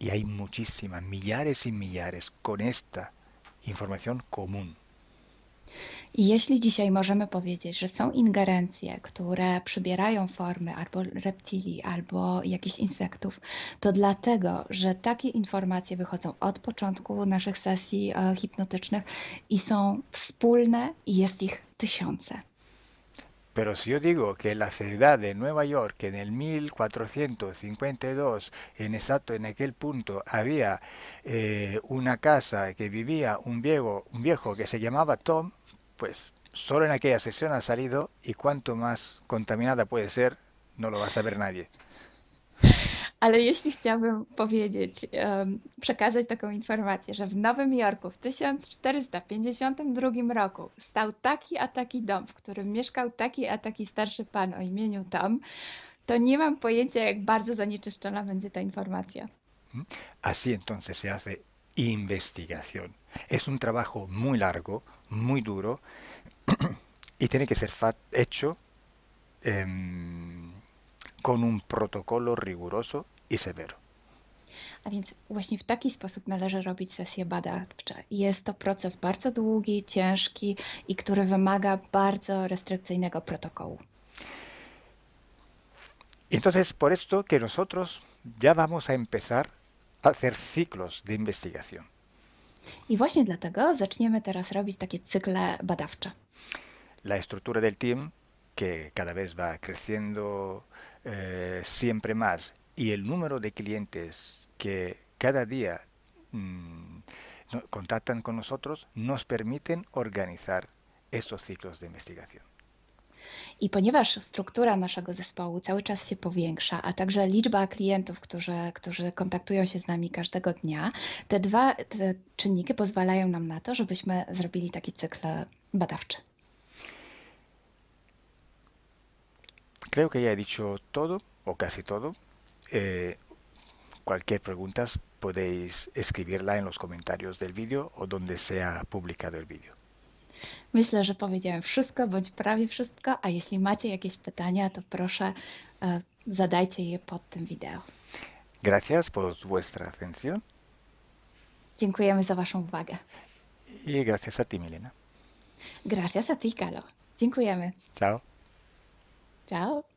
Speaker 3: y hay muchísimas, millares y millares con esta información común.
Speaker 4: I jeśli dzisiaj możemy powiedzieć, że są ingerencje, które przybierają formy albo reptilii, albo jakichś insektów, to dlatego, że takie informacje wychodzą od początku naszych sesji hipnotycznych i są wspólne i jest ich tysiące.
Speaker 3: Pero si yo digo que en la ciudad de Nueva York en el 1452, en aquel punto, había una casa que vivía un viejo que se llamaba Tom, pues solo en aquella sesión ha salido y cuanto más contaminada puede ser, no lo va a saber nadie.
Speaker 4: Ale jeśli chciałabym powiedzieć, przekazać taką informację, że w Nowym Jorku w 1452 roku stał taki a taki dom, w którym mieszkał taki a taki starszy pan o imieniu Tom, to nie mam pojęcia, jak bardzo zanieczyszczona będzie ta informacja.
Speaker 3: Así entonces se hace investigación. Es un trabajo muy largo, muy duro y tiene que ser hecho con un protocolo riguroso y severo.
Speaker 4: A więc właśnie w taki sposób należy robić sesje badawcze. Jest to proces bardzo długi, ciężki i który wymaga bardzo restrykcyjnego protokołu.
Speaker 3: Entonces, por esto que nosotros ya vamos a empezar a hacer ciclos de investigación.
Speaker 4: I właśnie dlatego zaczniemy teraz robić takie cykle badawcze.
Speaker 3: La estructura del team, que cada vez va creciendo siempre más, y el número de clientes que cada día contactan con nosotros, nos permiten organizar esos ciclos de investigación.
Speaker 4: I ponieważ struktura naszego zespołu cały czas się powiększa, a także liczba klientów, którzy kontaktują się z nami każdego dnia, te czynniki pozwalają nam na to, żebyśmy zrobili taki cykl badawczy.
Speaker 3: Creo que ya he dicho todo, o casi todo. Cualquier pregunta podéis escribirla en los comentarios del vídeo o donde sea publicado el vídeo.
Speaker 4: Myślę, że powiedziałem wszystko, bądź prawie wszystko, a jeśli macie jakieś pytania, to proszę zadajcie je pod tym wideo.
Speaker 3: Gracias por vuestra atención
Speaker 4: Dziękujemy za Waszą uwagę.
Speaker 3: y gracias a ti, Milena.
Speaker 4: Gracias a ti, Kalo. Dziękujemy.
Speaker 3: Chao.
Speaker 4: Ciao.